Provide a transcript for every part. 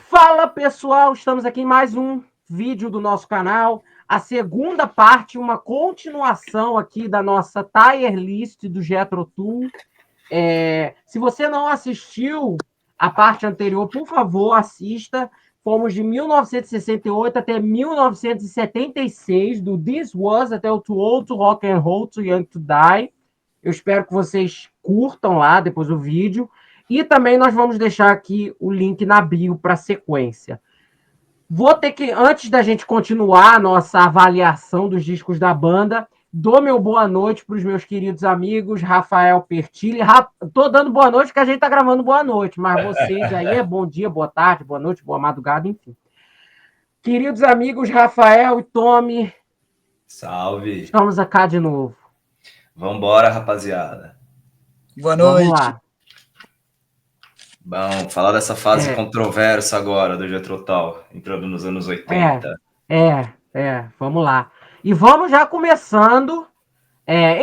Fala pessoal, estamos aqui em mais um vídeo do nosso canal, a segunda parte, uma continuação aqui da nossa tier list do Jethro Tull. Se você não assistiu a parte anterior, por favor, assista. Fomos de 1968 até 1976, do This Was até o Too Old to Rock and Roll, Too Young to Die. Eu espero que vocês curtam lá depois o vídeo. E também nós vamos deixar aqui o link na bio para a sequência. Vou ter que, antes da gente continuar a nossa avaliação dos discos da banda, dou meu boa noite para os meus queridos amigos, Rafael Pertilli. Tô dando boa noite porque a gente tá gravando boa noite, mas vocês aí é bom dia, boa tarde, boa noite, boa madrugada, enfim. Queridos amigos Rafael e Tommy. Salve. Estamos cá de novo. Vambora, rapaziada. Boa noite. Vamos lá. Bom, falar dessa fase controversa agora do Jethro Tull, entrando nos anos 80. Vamos lá. E vamos já começando.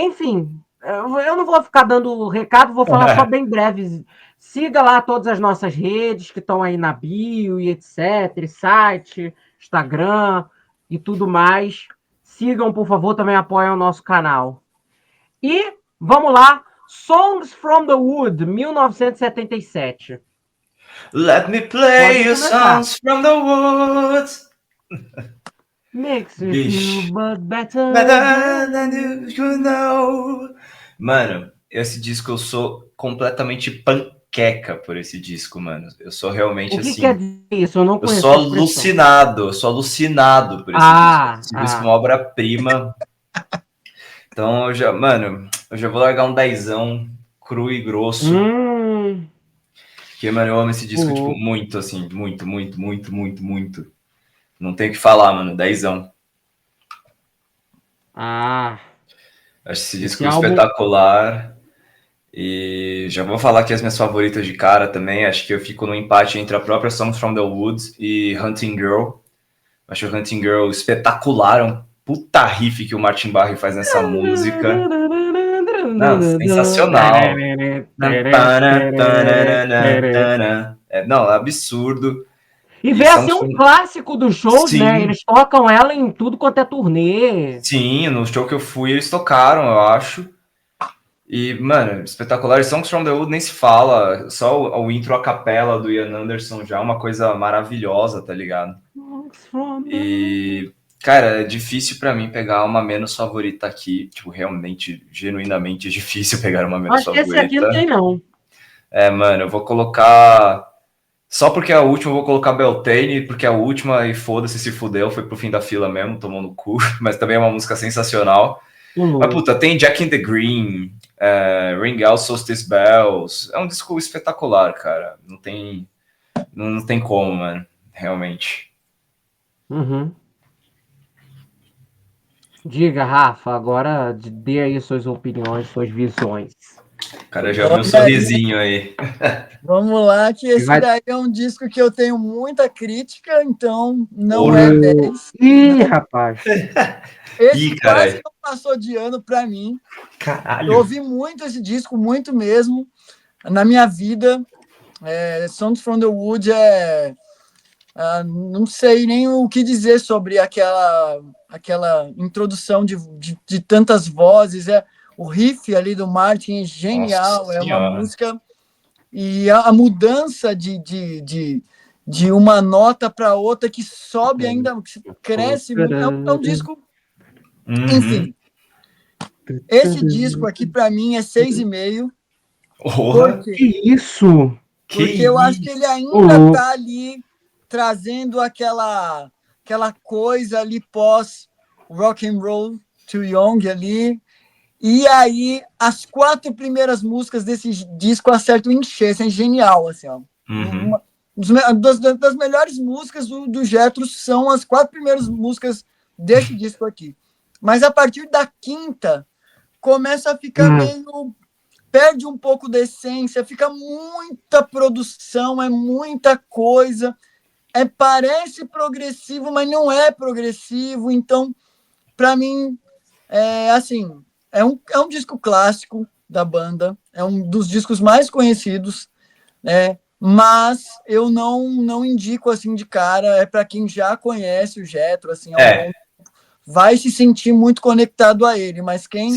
Enfim, eu não vou ficar dando recado, vou falar só bem breve. Siga lá todas as nossas redes que estão aí na bio e etc. Site, Instagram e tudo mais. Sigam, por favor, também apoiem o nosso canal. E vamos lá. Songs from the Wood, 1977. Let me play you songs from the woods. Makes me feel but better than you know. Mano, esse disco eu sou completamente panqueca por esse disco, mano. Eu sou realmente o que assim. Quer dizer isso? Eu não conheço. Eu sou alucinado por esse disco. Esse disco é uma obra-prima. Então, eu já vou largar um 10ão cru e grosso. Porque, mano, eu amo esse disco, tipo, muito, assim. Muito. Não tem o que falar, mano. 10ão. Acho esse disco espetacular. E já vou falar aqui as minhas favoritas de cara também. Acho que eu fico no empate entre a própria Songs from the Woods e Hunting Girl. Acho o Hunting Girl espetacular. É um puta riff que o Martin Barre faz nessa música. Não, sensacional. Não, é absurdo. E veio a ser um clássico dos shows, né? Eles tocam ela em tudo quanto é turnê. Sim, no show que eu fui eles tocaram, eu acho. E, mano, espetacular. Songs from the Wood nem se fala. Só o intro a capela do Ian Anderson já é uma coisa maravilhosa, tá ligado? E, cara, é difícil pra mim pegar uma menos favorita aqui. Tipo, realmente, genuinamente é difícil pegar uma menos favorita. Acho que esse aqui não tem, não. Mano, eu vou colocar... Só porque é a última, eu vou colocar Beltane, porque é a última e foda-se, se fudeu, foi pro fim da fila mesmo, tomou no cu. Mas também é uma música sensacional. Mas, puta, tem Jack in the Green, Ring Out Solstice Bells. É um disco espetacular, cara. Não tem como, mano. Realmente. Diga, Rafa, agora dê aí suas opiniões, suas visões. O cara já viu um sorrisinho aí. Vamos lá, que esse daí é um disco que eu tenho muita crítica, então não é 10. Ih, rapaz. Esse quase não passou de ano pra mim. Caralho. Eu ouvi muito esse disco, muito mesmo. Na minha vida, Songs from the Wood não sei nem o que dizer sobre aquela introdução de tantas vozes. O riff ali do Martin é genial. Nossa, uma música... E a mudança de uma nota para outra que sobe ainda, que cresce muito. É um disco... Enfim. Esse disco aqui, para mim, é 6,5. Que isso? Porque eu acho que ele ainda está ali trazendo aquela coisa ali pós rock and roll too young ali. E aí, as 4 primeiras músicas desse disco acertam em cheio, é genial, assim, ó. Das melhores músicas do Jethro são as 4 primeiras músicas desse disco aqui. Mas a partir da 5ª, começa a ficar meio... Perde um pouco da essência, fica muita produção, é muita coisa. Parece progressivo, mas não é progressivo. Então, para mim, assim... É um disco clássico, da banda, é um dos discos mais conhecidos, né? Mas eu não indico assim de cara, é para quem já conhece o Jethro, assim, vai se sentir muito conectado a ele, mas quem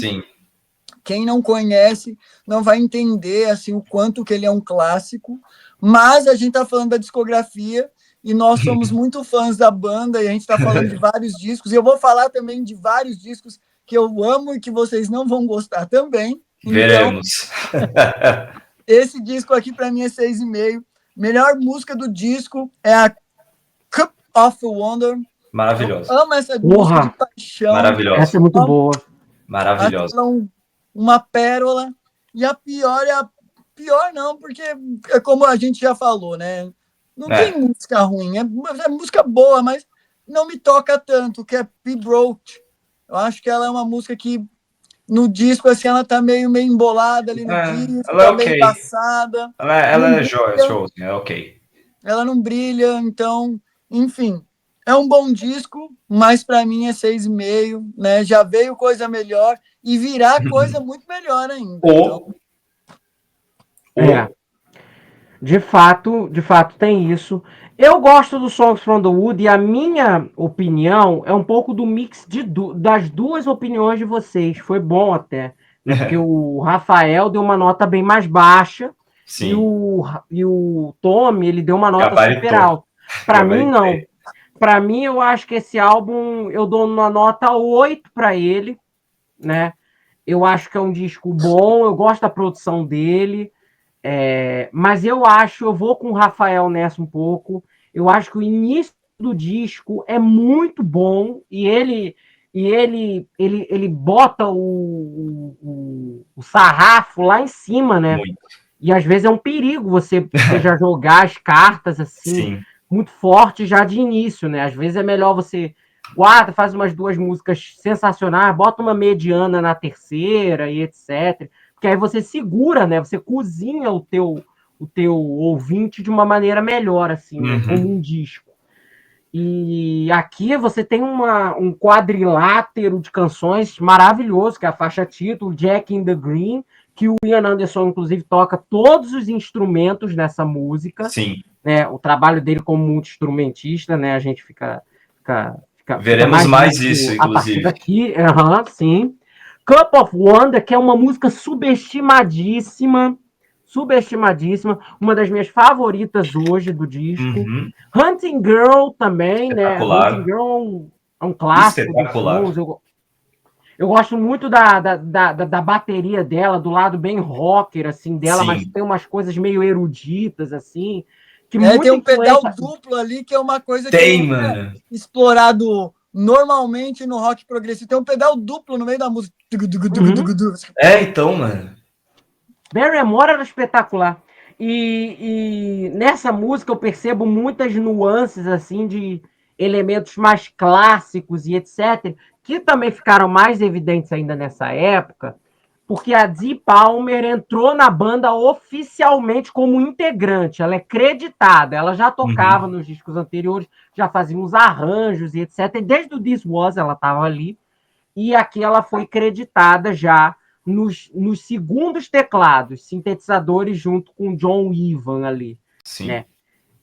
não conhece não vai entender assim o quanto que ele é um clássico. Mas a gente está falando da discografia e nós somos muito fãs da banda e a gente está falando de vários discos. E eu vou falar também de vários discos que eu amo e que vocês não vão gostar também. Veremos. Então, esse disco aqui para mim é 6,5. Melhor música do disco é a Cup of Wonder. Maravilhosa. Eu amo essa música de paixão. Maravilhosa. Essa é muito boa. Maravilhosa. Uma pérola. E a pior é a pior não, porque é como a gente já falou, né? Não tem música ruim, é música boa, mas não me toca tanto, que é Be Broke. Eu acho que ela é uma música que no disco, assim, ela tá meio embolada ali no disco, ela tá meio passada. Ela é show, é ok. Ela não brilha, então, enfim. É um bom disco, mas para mim é 6,5, né? Já veio coisa melhor e virá coisa muito melhor ainda. Então... De fato tem isso. Eu gosto do Songs from the Wood e a minha opinião é um pouco do mix das duas opiniões de vocês. Foi bom até, né? Porque o Rafael deu uma nota bem mais baixa. Sim. E o Tommy, ele deu uma nota super alta. Para mim, não. Para mim, eu acho que esse álbum, eu dou uma nota 8 para ele, né? Eu acho que é um disco bom, eu gosto da produção dele. Mas eu vou com o Rafael nessa um pouco. Eu acho que o início do disco é muito bom e ele bota o sarrafo lá em cima, né? Muito. E às vezes é um perigo você já jogar as cartas assim, muito forte já de início, né? Às vezes é melhor você guarda, faz umas 2 músicas sensacionais, bota uma mediana na terceira e etc. Porque aí você segura, né? Você cozinha o teu ouvinte de uma maneira melhor, assim, né? Como um disco. E aqui você tem um quadrilátero de canções maravilhoso, que é a faixa título, Jack in the Green, que o Ian Anderson, inclusive, toca todos os instrumentos nessa música. Sim. Né? O trabalho dele como multi-instrumentista, né? A gente fica veremos mais isso, inclusive. Daqui. Sim. Cup of Wonder, que é uma música subestimadíssima, uma das minhas favoritas hoje do disco. Hunting Girl também, né? Hunting Girl é um clássico dos blues. Eu gosto muito da bateria dela, do lado bem rocker, assim, dela, mas tem umas coisas meio eruditas, assim. Que tem um pedal duplo ali, que é uma coisa que é explorado normalmente no rock progressivo. Tem um pedal duplo no meio da música. Então, mano. Barrymore era espetacular. E nessa música eu percebo muitas nuances, assim, de elementos mais clássicos e etc., que também ficaram mais evidentes ainda nessa época, porque a Dee Palmer entrou na banda oficialmente como integrante. Ela é creditada, ela já tocava nos discos anteriores, já fazia uns arranjos e etc. E desde o This Was ela estava ali, e aqui ela foi creditada já nos segundos teclados, sintetizadores junto com John Ivan ali. Sim. Né?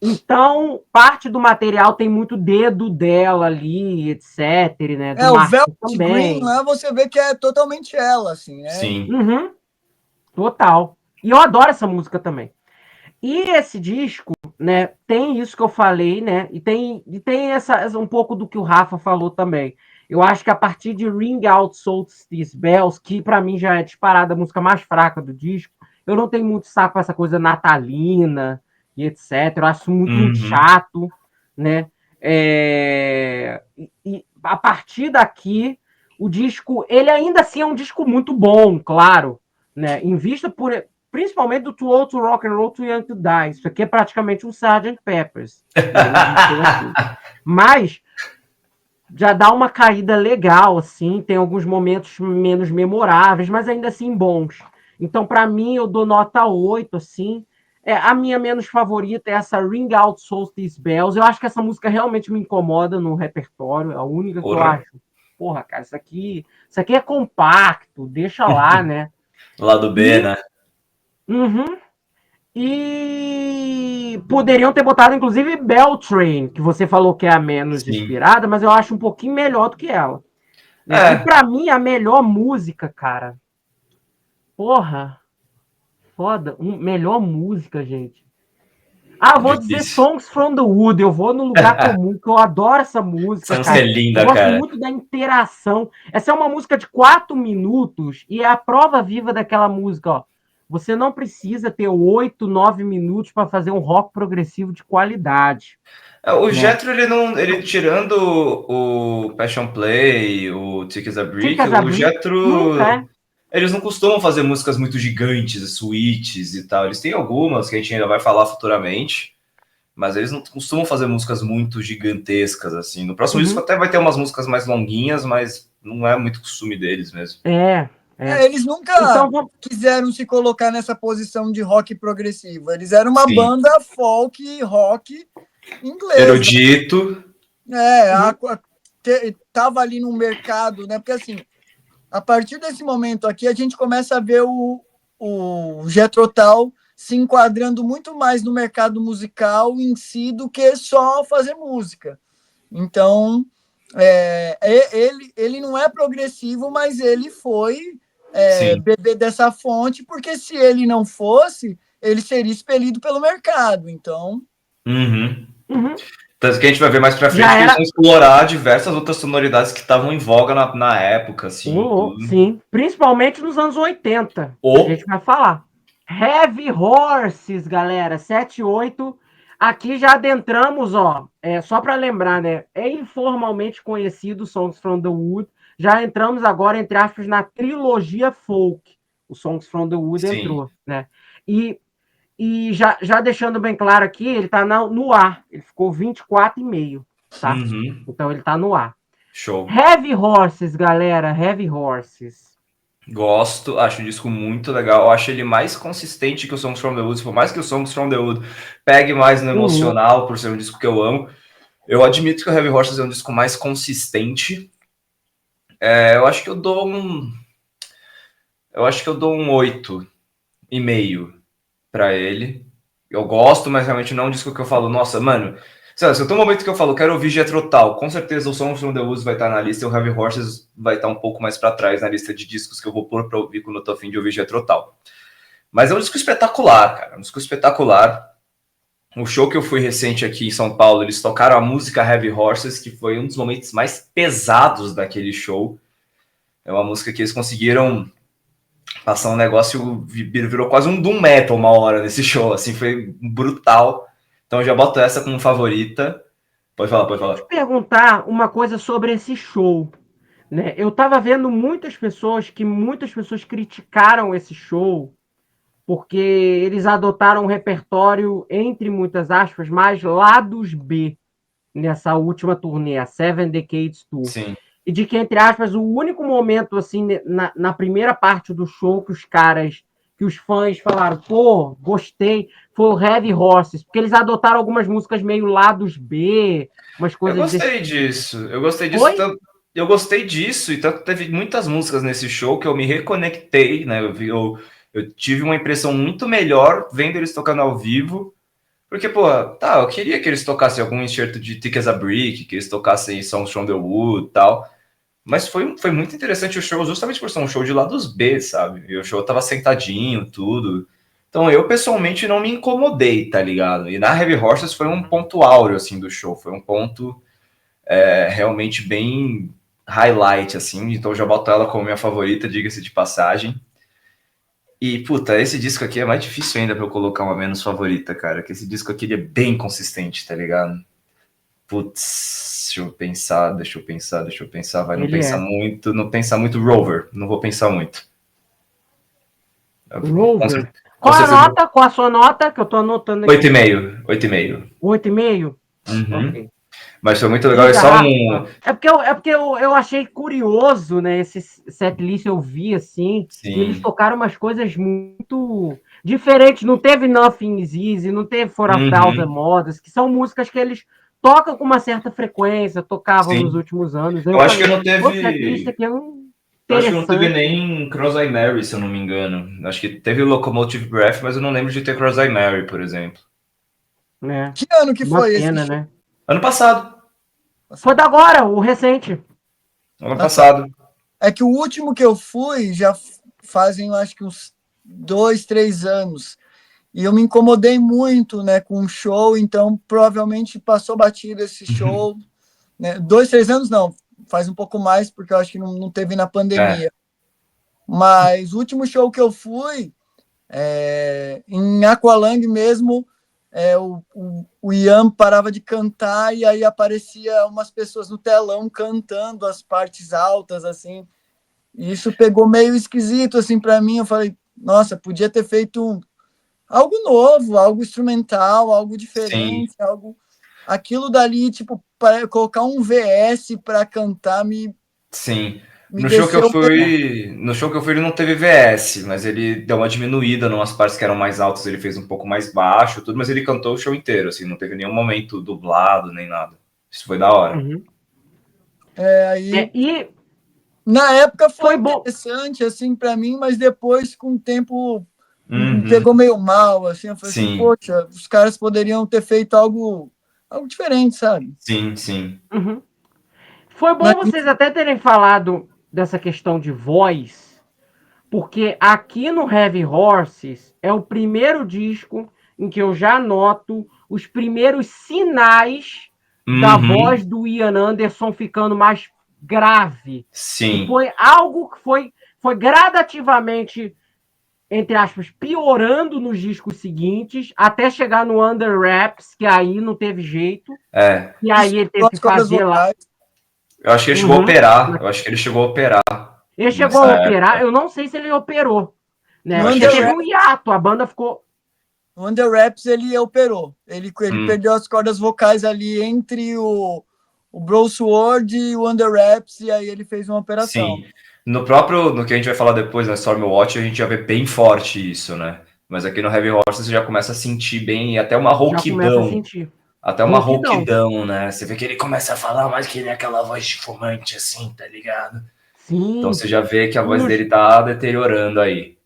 Então, parte do material tem muito dedo dela ali, etc. Né? Do o Velvet Green, né? Você vê que é totalmente ela, assim, né? Sim. Total. E eu adoro essa música também. E esse disco, né, tem isso que eu falei, né? E tem um pouco do que o Rafa falou também. Eu acho que a partir de Ring Out Solstice Bells, que para mim já é disparada a música mais fraca do disco, eu não tenho muito saco com essa coisa natalina e etc. Eu acho muito chato, né? E a partir daqui, o disco, ele ainda assim é um disco muito bom, claro, né? Em vista principalmente do Too Old to Rock and Roll, Too Young to Die. Isso aqui é praticamente um Sgt. Peppers. Mas já dá uma caída legal, assim, tem alguns momentos menos memoráveis, mas ainda assim bons. Então, para mim, eu dou nota 8, assim. A minha menos favorita é essa Ring Out Solstice Bells. Eu acho que essa música realmente me incomoda no repertório, é a única que eu acho. Porra, cara, isso aqui é compacto, deixa lá, né? Lado B, né? Uhum. E poderiam ter botado, inclusive, Beltrain, que você falou que é a menos Sim. inspirada, mas eu acho um pouquinho melhor do que ela. Né? E É, pra mim, a melhor música, cara. Porra, foda. Melhor música, gente. Ah, eu vou dizer difícil. Songs from the Wood. Eu vou no lugar comum, que eu adoro essa música, Essa música é cara. Eu linda, gosto cara. muito da interação. Essa é uma música de 4 minutos e é a prova viva daquela música, ó. Você não precisa ter 8, 9 minutos para fazer um rock progressivo de qualidade. O Né? Jethro, ele não. Ele tirando o Passion Play, o Tick as a Brick, Ticas o abrir? Nunca Jethro. é. Eles não costumam fazer músicas muito gigantes, suítes e tal. Eles têm algumas que a gente ainda vai falar futuramente, mas eles não costumam fazer músicas muito gigantescas, assim. No próximo disco até vai ter umas músicas mais longuinhas, mas não é muito costume deles mesmo. É. Eles nunca Então, quiseram se colocar nessa posição de rock progressivo. Eles eram uma Sim. banda folk rock inglesa. Erudito. Tava ali no mercado, né? Porque assim, a partir desse momento aqui, a gente começa a ver o Jethro Tull se enquadrando muito mais no mercado musical em si do que só fazer música. Então, ele não é progressivo, mas ele foi beber dessa fonte, porque se ele não fosse, ele seria expelido pelo mercado. Então. Uhum. Tanto que a gente vai ver mais pra frente que eles vão explorar diversas outras sonoridades que estavam em voga na época, assim. Sim, principalmente nos anos 80. A gente vai falar. Heavy Horses, galera, 7 8. Aqui já adentramos, ó, só para lembrar, né? É informalmente conhecido Songs from the Wood. Já entramos agora, entre aspas, na trilogia folk. O Songs from the Wood entrou, né? E já deixando bem claro aqui, ele está no ar. Ele ficou 24,5, tá? Uhum. Então ele está no ar. Show. Heavy Horses, galera. Heavy Horses. Gosto, acho o disco muito legal. Eu acho ele mais consistente que o Songs from the Wood. Por mais que o Songs from the Wood pegue mais no emocional, por ser um disco que eu amo, eu admito que o Heavy Horses é um disco mais consistente. Eu acho que eu dou um 8,5 para ele. Eu gosto, mas realmente não é um disco que eu falo, nossa, mano. Se eu tenho um momento que eu falo, quero ouvir Jethro Tull, com certeza o Songs from the Woods vai estar na lista e o Heavy Horses vai estar um pouco mais para trás na lista de discos que eu vou pôr para ouvir quando eu tô afim de ouvir Jethro Tull. Mas é um disco espetacular, cara. Um disco espetacular. O show que eu fui recente aqui em São Paulo, eles tocaram a música Heavy Horses, que foi um dos momentos mais pesados daquele show. É uma música que eles conseguiram passar um negócio, virou quase um doom metal uma hora nesse show, assim, foi brutal. Então eu já boto essa como favorita. Pode falar. Deixa eu te perguntar uma coisa sobre esse show. Né? Eu tava vendo muitas pessoas criticaram esse show porque eles adotaram um repertório, entre muitas aspas, mais lados B nessa última turnê, a Seven Decades Tour. Sim. E de que, entre aspas, o único momento, assim, na primeira parte do show que os fãs falaram, pô, gostei, foi o Heavy Horses, porque eles adotaram algumas músicas meio lados B, umas coisas Eu gostei disso. Eu gostei disso, e tanto teve muitas músicas nesse show que eu me reconectei, né? Eu tive uma impressão muito melhor vendo eles tocando ao vivo, porque, pô, eu queria que eles tocassem algum enxerto de Thick as a Brick, que eles tocassem Songs from the Wood e tal. Mas foi muito interessante o show, justamente por ser um show de lados B, sabe? E o show tava sentadinho, tudo. Então eu, pessoalmente, não me incomodei, tá ligado? E na Heavy Horses foi um ponto áureo, assim, do show. Foi um ponto realmente bem highlight, assim. Então eu já boto ela como minha favorita, diga-se de passagem. E, puta, esse disco aqui é mais difícil ainda pra eu colocar uma menos favorita, cara. Que esse disco aqui ele é bem consistente, tá ligado? Putz, deixa eu pensar. Vai, não pensar muito Rover. Não vou pensar muito. Rover. Qual a sua nota? Que eu tô anotando aqui. 8,5. 8,5. 8,5? Uhum. Ok. Mas foi muito legal. É porque eu achei curioso, né? Esse setlist eu vi assim. Sim. E eles tocaram umas coisas muito diferentes. Não teve Nothing Is Easy, não teve For a Thousand Modas, que são músicas que eles tocam com uma certa frequência, tocavam nos últimos anos. Eu acho que não teve. Acho que não teve nem Cross-Eye Mary, se eu não me engano. Acho que teve Locomotive Breath, mas eu não lembro de ter Cross-Eye Mary, por exemplo. Que ano que foi pena, esse? Né? Ano passado. Foi da agora, o recente. Ano passado. É que o último que eu fui já fazem, eu acho que uns 2, 3 anos. E eu me incomodei muito, né, com o show, então provavelmente passou batido esse show. Né? 2, 3 anos não, faz um pouco mais, porque eu acho que não teve na pandemia. Mas o último show que eu fui, em Aqualung mesmo, o Ian parava de cantar e aí aparecia umas pessoas no telão cantando as partes altas, assim. E isso pegou meio esquisito, assim, para mim. Eu falei, nossa, podia ter feito algo novo, algo instrumental, algo diferente, algo... Aquilo dali, tipo, para colocar um VS para cantar me No show que eu fui, ele não teve VS, mas ele deu uma diminuída em umas partes que eram mais altas, ele fez um pouco mais baixo, tudo, mas ele cantou o show inteiro, assim, não teve nenhum momento dublado nem nada. Isso foi da hora. E na época foi interessante, assim, para mim, mas depois, com o tempo, me pegou meio mal, assim, eu falei assim, poxa, os caras poderiam ter feito algo diferente, sabe? Sim. Foi bom vocês até terem falado dessa questão de voz, porque aqui no Heavy Horses é o primeiro disco em que eu já noto os primeiros sinais da voz do Ian Anderson ficando mais grave. Sim. E foi algo que foi gradativamente, entre aspas, piorando nos discos seguintes, até chegar no Under Wraps, que aí não teve jeito. E aí ele teve que fazer lá. Eu acho que ele chegou a operar. Ele chegou a operar, eu não sei se ele operou. Né? Acho que teve um hiato, a banda ficou... No Under Wraps ele operou. Ele perdeu as cordas vocais ali entre o Bruce Ward e o Under Wraps, e aí ele fez uma operação. Sim. No que a gente vai falar depois, na Stormwatch, a gente já vê bem forte isso, né? Mas aqui no Heavy Horses você já começa a sentir bem, e até uma rouquidão. Até uma rouquidão, né? Você vê que ele começa a falar, mas que ele é aquela voz de fumante, assim, tá ligado? Sim. Então você já vê que a voz dele tá deteriorando aí.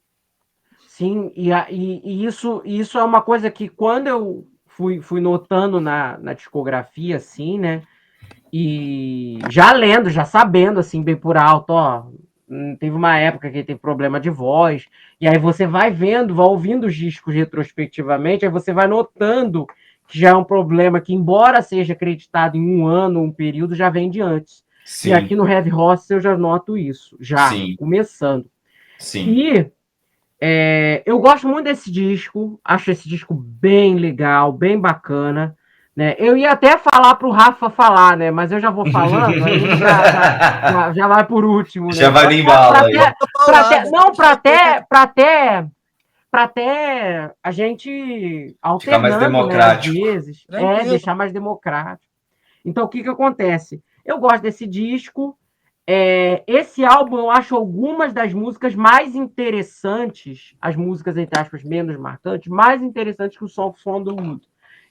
Sim, e isso é uma coisa que quando eu fui notando na discografia, assim, né? E já lendo, já sabendo, assim, bem por alto, ó, teve uma época que ele teve problema de voz, e aí você vai vendo, vai ouvindo os discos retrospectivamente, aí você vai notando que já é um problema que, embora seja acreditado em um ano, um período, já vem de antes. Sim. E aqui no Heavy Horse eu já noto isso, já começando. Sim. E eu gosto muito desse disco, acho esse disco bem legal, bem bacana. Né? Eu ia até falar para o Rafa falar, né? Mas eu já vou falando, aí já vai por último. Né? Já vai no embalo aí. Para até a gente alternando, ficar mais democrático. Né, às vezes, deixar mais democrático. Então, o que acontece? Eu gosto desse disco. Esse álbum, eu acho algumas das músicas mais interessantes, as músicas, entre aspas, menos marcantes, mais interessantes que o Songs from the Wood.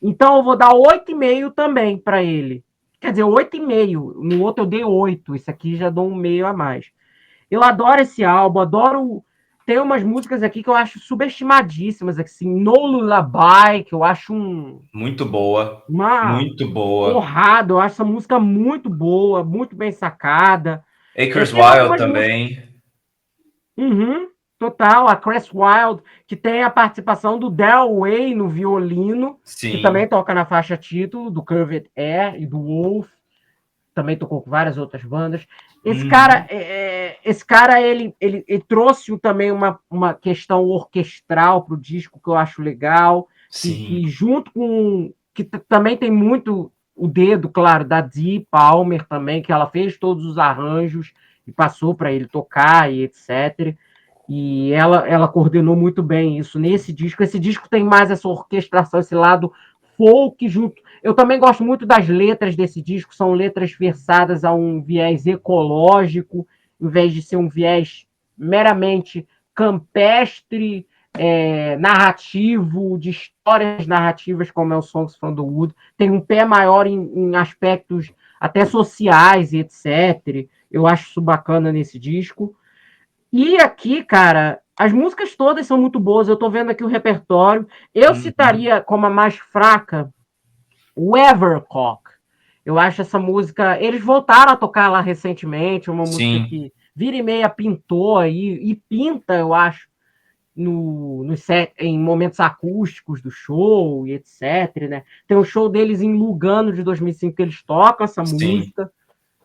Então, eu vou dar 8,5 também para ele. Quer dizer, 8,5. No outro eu dei 8. Esse aqui já dou 1,5 a mais. Eu adoro esse álbum, adoro... Tem umas músicas aqui que eu acho subestimadíssimas, assim, No Lullaby, que eu acho muito boa. Muito boa. Porrada, eu acho essa música muito boa, muito bem sacada. Acres Wild também. Total, a Cress Wild, que tem a participação do Del Way no violino, que também toca na faixa título, do Curved Air e do Wolf. Também tocou com várias outras bandas. Esse cara ele trouxe também uma questão orquestral para o disco que eu acho legal, que junto com... que também tem muito o dedo, claro, da Dee Palmer também, que ela fez todos os arranjos e passou para ele tocar e etc. E ela coordenou muito bem isso nesse disco. Esse disco tem mais essa orquestração, esse lado folk junto. Eu também gosto muito das letras desse disco, são letras versadas a um viés ecológico, em vez de ser um viés meramente campestre, narrativo, de histórias narrativas, como é o Songs from the Wood. Tem um pé maior em aspectos até sociais e etc. Eu acho isso bacana nesse disco. E aqui, cara, as músicas todas são muito boas. Eu tô vendo aqui o repertório. Eu citaria como a mais fraca o Evercock. Eu acho essa música. Eles voltaram a tocar lá recentemente, uma música Sim, que vira e meia pintou aí, e pinta, eu acho, no set, em momentos acústicos do show e etc, né? Tem um show deles em Lugano de 2005 que eles tocam essa sim. música,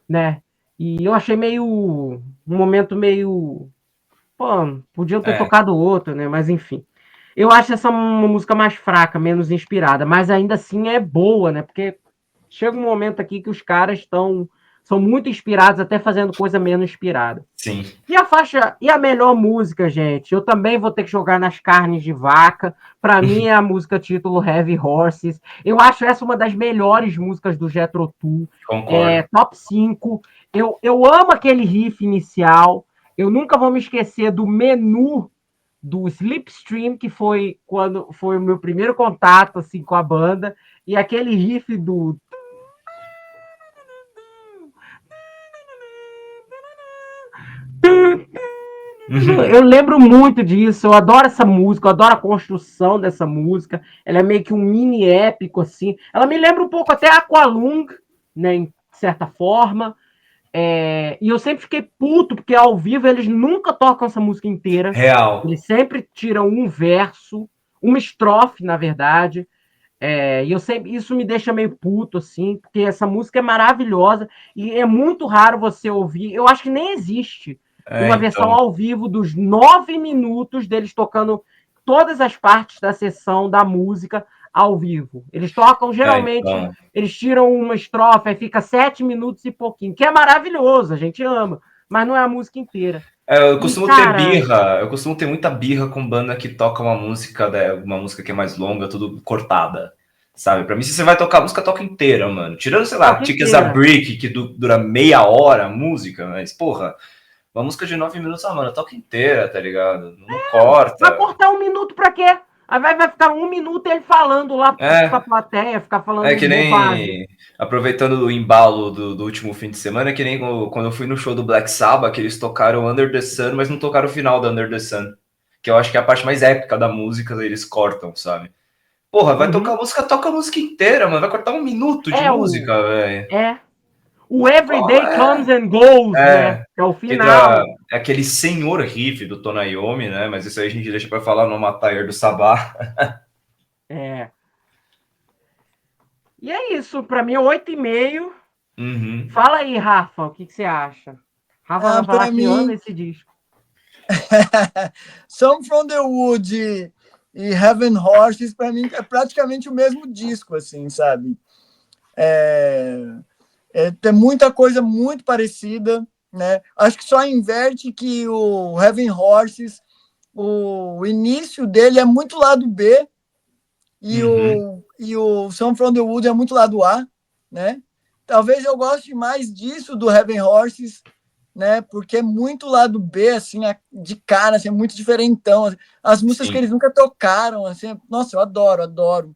né? E eu achei meio um momento meio, pô, podiam ter É, tocado outra, né? Mas enfim. Eu acho essa uma música mais fraca, menos inspirada, mas ainda assim é boa, né? Porque chega um momento aqui que os caras são muito inspirados, até fazendo coisa menos inspirada. sim. E a faixa, e a melhor música, gente? Eu também vou ter que jogar nas carnes de vaca. Para mim é a música título Heavy Horses. Eu acho essa uma das melhores músicas do Jethro Tull. Concordo. Top 5. Eu amo aquele riff inicial. Eu nunca vou me esquecer do menu do Slipstream, que foi quando foi o meu primeiro contato assim com a banda, e aquele riff do eu lembro muito disso, eu adoro essa música, eu adoro a construção dessa música. Ela é meio que um mini épico, assim. Ela me lembra um pouco até Aqualung, né, em certa forma. E eu sempre fiquei puto, porque ao vivo eles nunca tocam essa música inteira. Real. Eles sempre tiram um verso, uma estrofe, na verdade. E eu sempre, isso me deixa meio puto, assim, porque essa música é maravilhosa e é muito raro você ouvir. Eu acho que nem existe uma versão Então. ao vivo dos 9 minutos deles tocando todas as partes da sessão da música ao vivo. Eles tocam, geralmente, Então. eles tiram uma estrofe, aí fica 7 minutos e pouquinho, que é maravilhoso, a gente ama, mas não é a música inteira. Eu E, costumo ter cara, birra, eu costumo ter muita birra com banda que toca uma música que é mais longa, tudo cortada, sabe? Pra mim, se você vai tocar a música, toca inteira, mano. Tirando, sei lá, toca Tick as a inteira. Brick, que dura meia hora a música, mas, porra, uma música de 9 minutos, mano, toca inteira, tá ligado? Não Vai corta. cortar 1 minuto pra quê? Aí vai ficar 1 minuto ele falando lá pra É, plateia, ficar é falando que bobagem. nem, aproveitando o embalo do último fim de semana, é que nem quando eu fui no show do Black Sabbath, que eles tocaram Under the Sun, mas não tocaram o final da Under the Sun, que eu acho que é a parte mais épica da música, eles cortam, sabe? Porra, vai tocar Uhum. a música, toca a música inteira, mano. Vai cortar 1 minuto de É o. música, velho. É. O Everyday É, Comes and Goes, né? é. É o Que da, final. é aquele senhor riff do Tonayomi, né? Mas isso aí a gente deixa pra falar no Matayer do Sabá. É. E é isso. Pra mim é 8,5. Uhum. Fala aí, Rafa, o que você acha? Rafa vai falar Para que ama mim, esse disco. Song from the Wood e Heaven Horses, para mim, é praticamente o mesmo disco, assim, sabe? Tem muita coisa muito parecida, né? Acho que só inverte que o Heaven Horses, o início dele é muito lado B Uhum. e o Song from the Wood é muito lado A, né? Talvez eu goste mais disso do Heaven Horses, né? Porque é muito lado B, assim, de cara, assim, é muito diferentão. As músicas que Sim. eles nunca tocaram, assim, nossa, eu adoro, adoro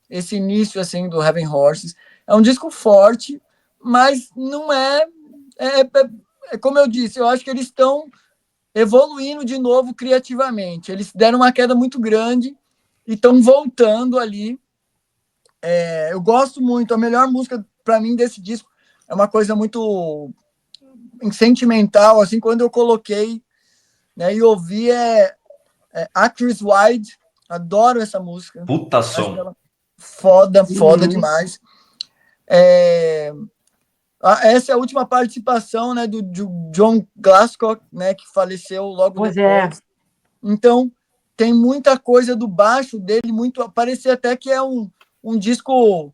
esse início, assim, do Heaven Horses. É um disco forte, mas não é como eu disse, eu acho que eles estão evoluindo de novo criativamente. Eles deram uma queda muito grande e estão voltando ali. Eu gosto muito, a melhor música para mim desse disco é uma coisa muito sentimental, assim, quando eu coloquei, né, e ouvi Actress Wide, adoro essa música, Puta acho som. ela foda, foda Uhum. demais. Essa é a última participação, né, do John Glasgow, né, que faleceu logo Pois é. depois. Então, tem muita coisa do baixo dele, muito, parecia até que é um disco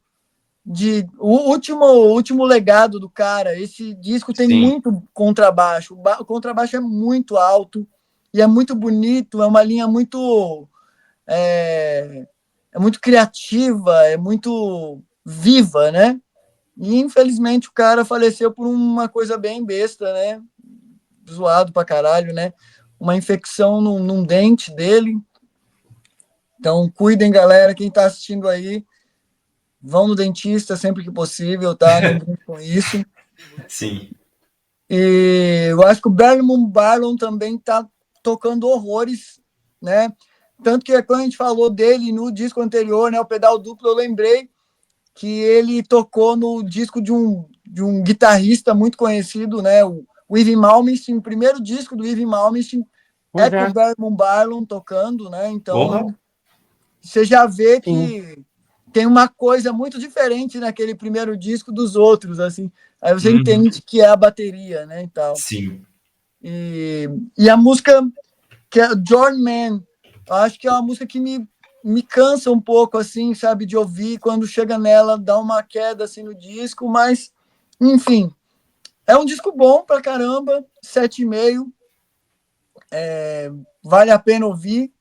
de o último legado do cara. Esse disco tem Sim. muito contrabaixo. O contrabaixo é muito alto e é muito bonito. É uma linha muito é muito criativa, é muito viva, né? E infelizmente o cara faleceu por uma coisa bem besta, né? Zoado pra caralho, né? Uma infecção num dente dele. Então cuidem, galera, quem tá assistindo aí, vão no dentista sempre que possível, tá? Não brinque com isso. Sim. E eu acho que o Benjamin Barlow também tá tocando horrores, né? Tanto que quando a gente falou dele no disco anterior, né, o Pedal Duplo, eu lembrei que ele tocou no disco de um guitarrista muito conhecido, né, o Yves Malmsteen. O primeiro disco do Yves Malmsteen com o Benjamin Barlow tocando, né? Então, você já vê que tem uma coisa muito diferente naquele primeiro disco dos outros, assim. Aí você entende que é a bateria, né, e tal. Sim. E a música que é John Man, acho que é uma música que me cansa um pouco, assim, sabe, de ouvir. Quando chega nela, dá uma queda, assim, no disco, mas, enfim, é um disco bom pra caramba, 7,5, vale a pena ouvir,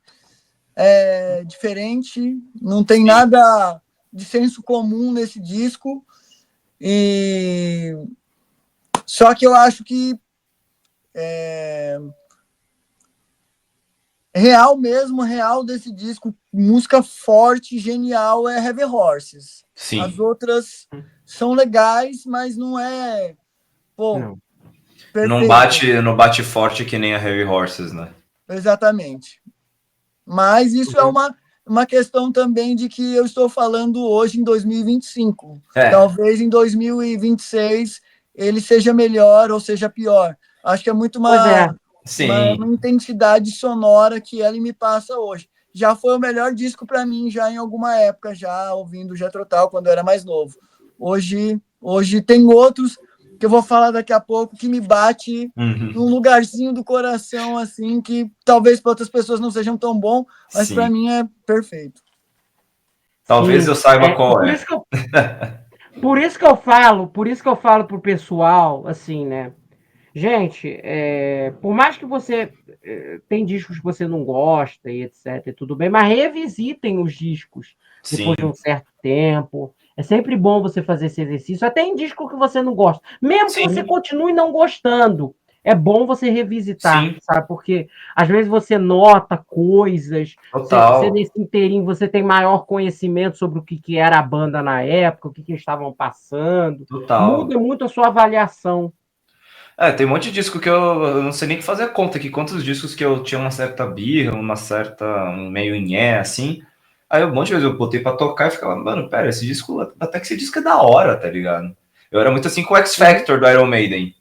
é diferente, não tem nada de senso comum nesse disco, e só que eu acho que real desse disco, música forte, genial, é Heavy Horses. Sim. As outras são legais, mas não é, pô, perfeito. Não bate forte que nem a Heavy Horses, né? Exatamente. Mas isso é uma questão também de que eu estou falando hoje em 2025. Talvez em 2026 ele seja melhor ou seja pior. Acho que é muito uma intensidade sonora que ele me passa hoje. Já foi o melhor disco para mim já em alguma época, já ouvindo Jethro Tull quando eu era mais novo. Hoje tem outros que eu vou falar daqui a pouco que me bate num lugarzinho do coração, assim, que talvez para outras pessoas não sejam tão bom, mas para mim é perfeito. Talvez eu saiba qual é. Por isso que eu falo pro pessoal, assim, né? Gente, por mais que você tem discos que você não gosta e etc, e tudo bem, mas revisitem os discos depois de um certo tempo. É sempre bom você fazer esse exercício, até em disco que você não gosta. Mesmo que você continue não gostando, é bom você revisitar, sabe? Porque às vezes você nota coisas, você nesse inteirinho você tem maior conhecimento sobre o que era a banda na época, o que eles estavam passando. Muda muito a sua avaliação. Tem um monte de disco que eu não sei nem que fazer a conta aqui. Quantos discos que eu tinha uma certa birra, um meio nhé, assim. Aí um monte de vezes eu botei pra tocar e ficava, mano, pera, esse disco, até que esse disco é da hora, tá ligado? Eu era muito assim com o X Factor do Iron Maiden.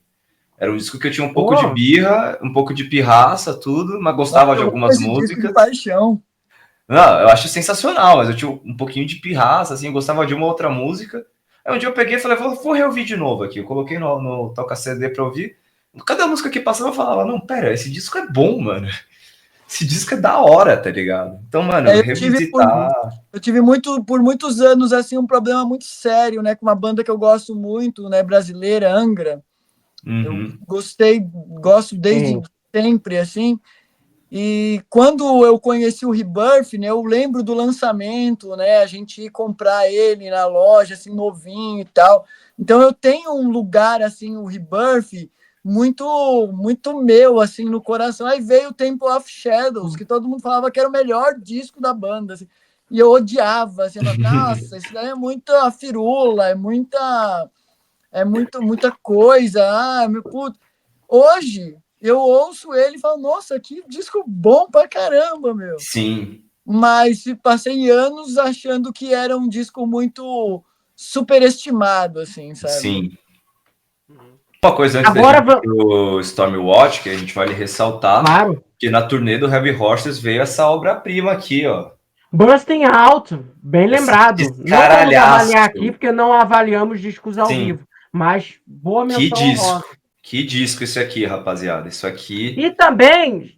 Era um disco que eu tinha um pouco de birra, um pouco de pirraça, tudo, mas gostava de algumas músicas. De paixão. Não, eu acho sensacional, mas eu tinha um pouquinho de pirraça, assim, eu gostava de uma outra música. Aí um dia eu peguei e falei, vou reouvir de novo aqui. Eu coloquei no Toca CD pra ouvir. Cada música que passava eu falava, não, pera, esse disco é bom, mano. Esse disco é da hora, tá ligado? Então, mano, revisitar... Eu tive por muitos anos, assim, um problema muito sério, né, com uma banda que eu gosto muito, né, brasileira, Angra. Eu gosto desde sempre, assim. E quando eu conheci o Rebirth, né, eu lembro do lançamento, né, a gente ir comprar ele na loja, assim, novinho e tal. Então eu tenho um lugar, assim, o Rebirth, muito muito meu, assim, no coração. Aí veio o Temple of Shadows, que todo mundo falava que era o melhor disco da banda, assim, e eu odiava, assim, nossa, isso daí é muita firula, é muita coisa, meu puto. Hoje eu ouço ele e falo, nossa, que disco bom pra caramba, meu. Sim. Mas passei anos achando que era um disco muito superestimado, assim, sabe? Sim. Uma coisa antes da gente ir pro Stormwatch, que a gente vai lhe ressaltar, que na turnê do Heavy Horses veio essa obra-prima aqui, ó. Bursting Out, bem lembrado. Não vamos avaliar aqui, porque não avaliamos discos ao vivo. Mas boa menção honrosa. Que disco esse aqui, rapaziada. Isso aqui... E também,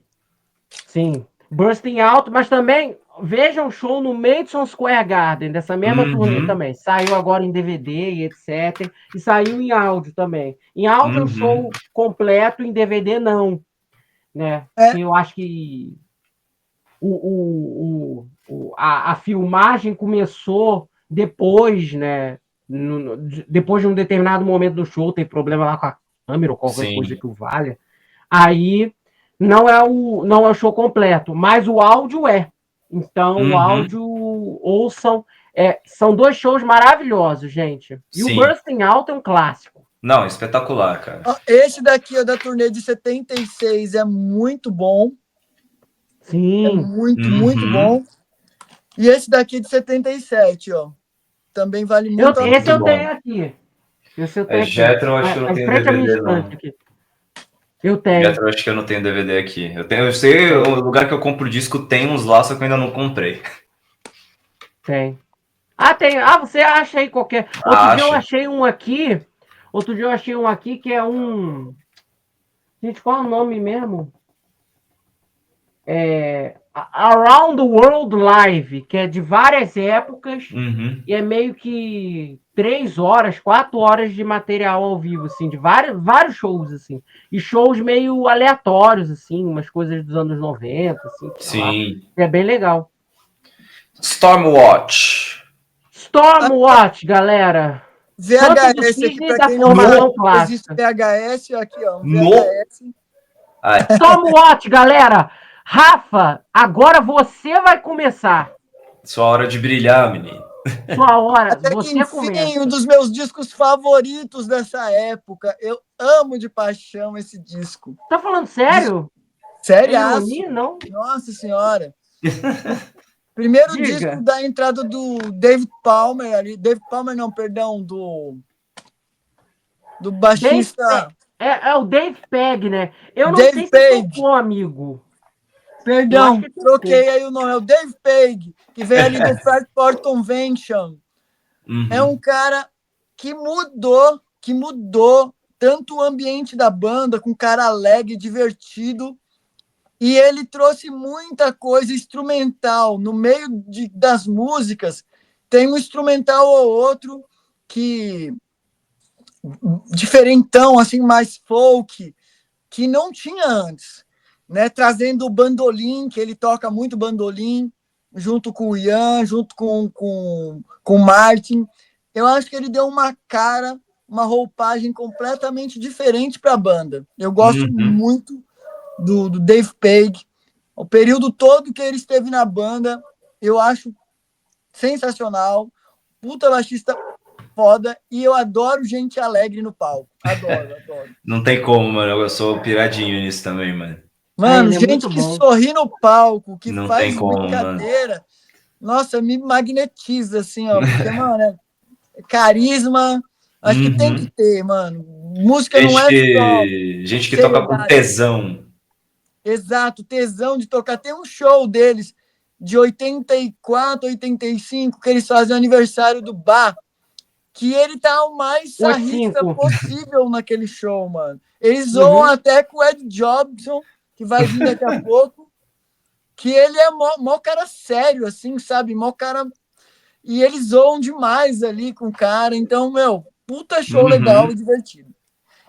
sim, Bursting Out, mas também vejam o show no Madison Square Garden, dessa mesma turnê também. Saiu agora em DVD e etc. E saiu em áudio também. Em áudio é um show completo, em DVD não. Né? Eu acho que a filmagem começou depois, né? Depois de um determinado momento do show, tem problema lá com a câmera ou qualquer coisa que o valha. Aí não é o show completo, mas o áudio é. Então, o áudio, ouçam. São dois shows maravilhosos, gente. E o Bursting Out é um clássico. Não, espetacular, cara. Esse daqui é da turnê de 76, é muito bom. Sim. É muito bom. E esse daqui é de 77, ó. Também vale muito a Esse pena. eu tenho aqui. Esse eu tenho aqui. Jethro, acho que eu não Em tenho frente à minha DVD, estante não. aqui. Eu tenho. Jethro, acho que eu não tenho DVD aqui. Eu sei o lugar que eu compro disco tem uns lá, só que eu ainda não comprei. Tem. Tem. Você acha aí qualquer. Outro dia eu Acho. achei um aqui. Outro dia eu achei um aqui que é um. Gente, qual é o nome mesmo? Around the World Live, que é de várias épocas. Uhum. E é meio que 3 horas, 4 horas de material ao vivo, assim, de vários shows, assim. E shows meio aleatórios, assim, umas coisas dos anos 90, assim. Sim. É bem legal. Stormwatch. Stormwatch, galera. Canto do VHS aqui, Cisne para da quem não sabe, formação existe clássica. VHS, aqui, ó, um No. VHS. Stormwatch, galera. Rafa, agora você vai começar. Sua hora de brilhar, menino. Sua hora, Até que, você enfim, um começa. dos meus discos favoritos dessa época. Eu amo de paixão esse disco. Tá falando sério? É Seriaço. ironia, não? Nossa Senhora. Primeiro disco Diga. da entrada do David Palmer ali. David Palmer, não, perdão, do baixista. É o Dave Pegg, né? Eu não Dave sei se Page. tocou, amigo. Eu acho Perdão, que tocou. troquei aí o nome. É o Dave Page, que veio ali do Fairport Convention. Uhum. É um cara que mudou tanto o ambiente da banda, com um cara alegre, divertido, e ele trouxe muita coisa instrumental. No meio das músicas, tem um instrumental ou outro que diferentão, assim, mais folk, que não tinha antes, né? Trazendo o bandolim, que ele toca muito bandolim, junto com o Ian, junto com o Martin. Eu acho que ele deu uma cara, uma roupagem completamente diferente para a banda. Eu gosto muito do Dave Page. O período todo que ele esteve na banda, eu acho sensacional. Puta baixista foda. E eu adoro gente alegre no palco. Adoro. Não tem como, mano. Eu sou piradinho nisso também, mano. Mano, Ele é gente muito que bom. sorri no palco, que Não tem faz como, mano. brincadeira. Nossa, me magnetiza, assim, ó. Porque, mano, carisma. Acho que tem que ter, mano. Música não é só Gente que toca com seriedade. tesão. Exato, tesão de tocar. Tem um show deles de 84, 85, que eles fazem o aniversário do bar, que ele tá o mais sarrista 85. possível naquele show, mano. Eles zoam até com o Ed Jobson, que vai vir daqui a pouco, que ele é mó cara sério, assim, sabe? Mó cara... E eles zoam demais ali com o cara. Então, meu, puta show legal e divertido.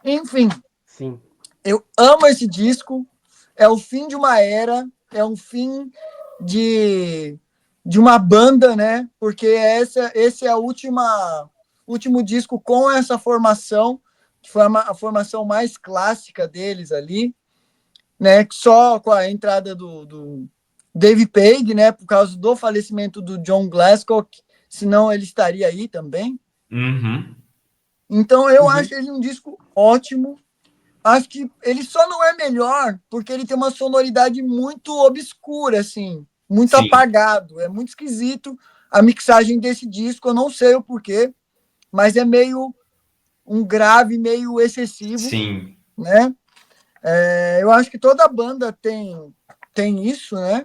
Enfim, Sim. eu amo esse disco. É o fim de uma era, é um fim de uma banda, né? Porque esse é o último disco com essa formação, que foi a formação mais clássica deles ali, né? Só com a entrada do Dave Page, né? Por causa do falecimento do John Glasgow, senão ele estaria aí também. Então eu acho ele um disco ótimo. Acho que ele só não é melhor porque ele tem uma sonoridade muito obscura, assim, muito apagado. É muito esquisito a mixagem desse disco. Eu não sei o porquê, mas é meio um grave, meio excessivo. Sim. Né? Eu acho que toda banda tem isso, né?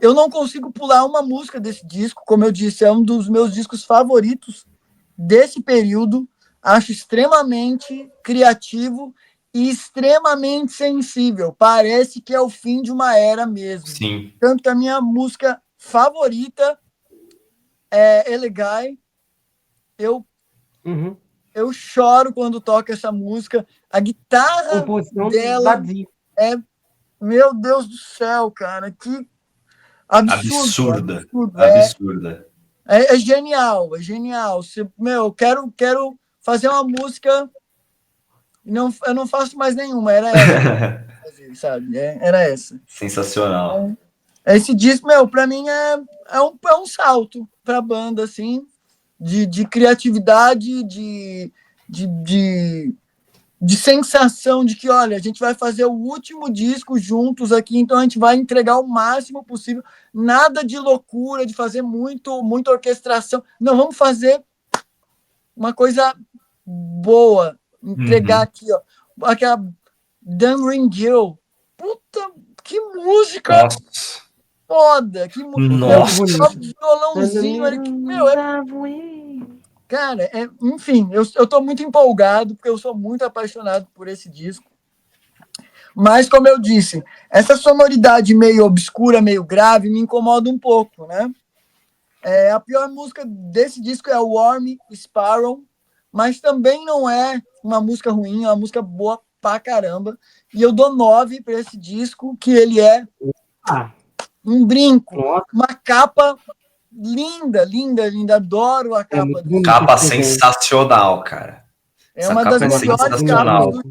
Eu não consigo pular uma música desse disco. Como eu disse, é um dos meus discos favoritos desse período. Acho extremamente criativo e extremamente sensível. Parece que é o fim de uma era mesmo. Sim. Tanto que a minha música favorita é Elegai. Eu choro quando toco essa música. A guitarra dela é... Meu Deus do céu, cara. Que absurdo. Absurda. É genial, é genial. Eu quero fazer uma música... eu não faço mais nenhuma, era essa, sabe? Era essa. Sensacional. Então, esse disco, para mim é um salto para a banda, assim, de criatividade, de de sensação de que, olha, a gente vai fazer o último disco juntos aqui, então a gente vai entregar o máximo possível, nada de loucura, de fazer muita orquestração. Não, vamos fazer uma coisa boa, entregar aqui, ó, aquela Dan Ringil. Puta, que música foda, que música. Violãozinho, cara, enfim, eu tô muito empolgado, porque eu sou muito apaixonado por esse disco. Mas, como eu disse, essa sonoridade meio obscura, meio grave, me incomoda um pouco, né? A pior música desse disco é Warm Sparrow, mas também não é uma música ruim, é uma música boa pra caramba. E eu dou 9 para esse disco, que ele é um brinco, uma capa linda, linda, linda. Adoro a capa. Capa sensacional, cara. Essa uma das melhores capas do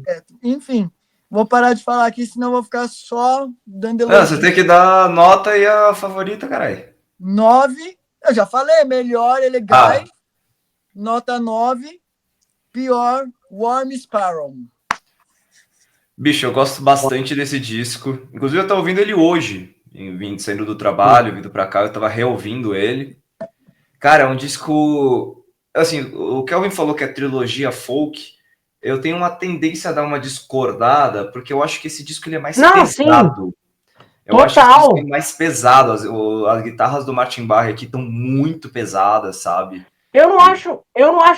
Jethro. Enfim, vou parar de falar aqui, senão vou ficar só dando elogio. Você tem que dar nota e a favorita, caralho. 9, eu já falei, melhor, elegante. Nota 9, pior, Warm Sparrow. Bicho, eu gosto bastante desse disco. Inclusive, eu tô ouvindo ele hoje. Saindo do trabalho, vindo pra cá, eu tava reouvindo ele. Cara, é um disco... Assim, o Kelvin falou que é trilogia folk. Eu tenho uma tendência a dar uma discordada, porque eu acho que esse disco ele é mais pesado. Sim. Eu acho que esse disco é mais pesado. As guitarras do Martin Barre aqui estão muito pesadas, sabe? Eu não acho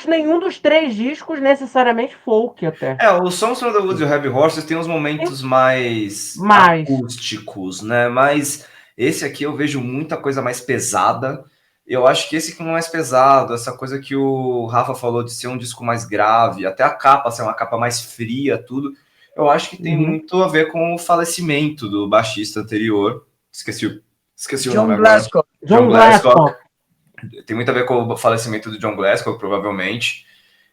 nenhum dos 3 discos necessariamente folk, até. O Songs from the Woods e o Heavy Horses tem uns momentos mais acústicos, né? Mas esse aqui eu vejo muita coisa mais pesada. Eu acho que esse que não é mais pesado, essa coisa que o Rafa falou de ser um disco mais grave, até a capa ser uma capa mais fria, tudo. Eu acho que tem muito a ver com o falecimento do baixista anterior. Esqueci o nome agora. John Glasgow. Tem muito a ver com o falecimento do John Glasgow, provavelmente,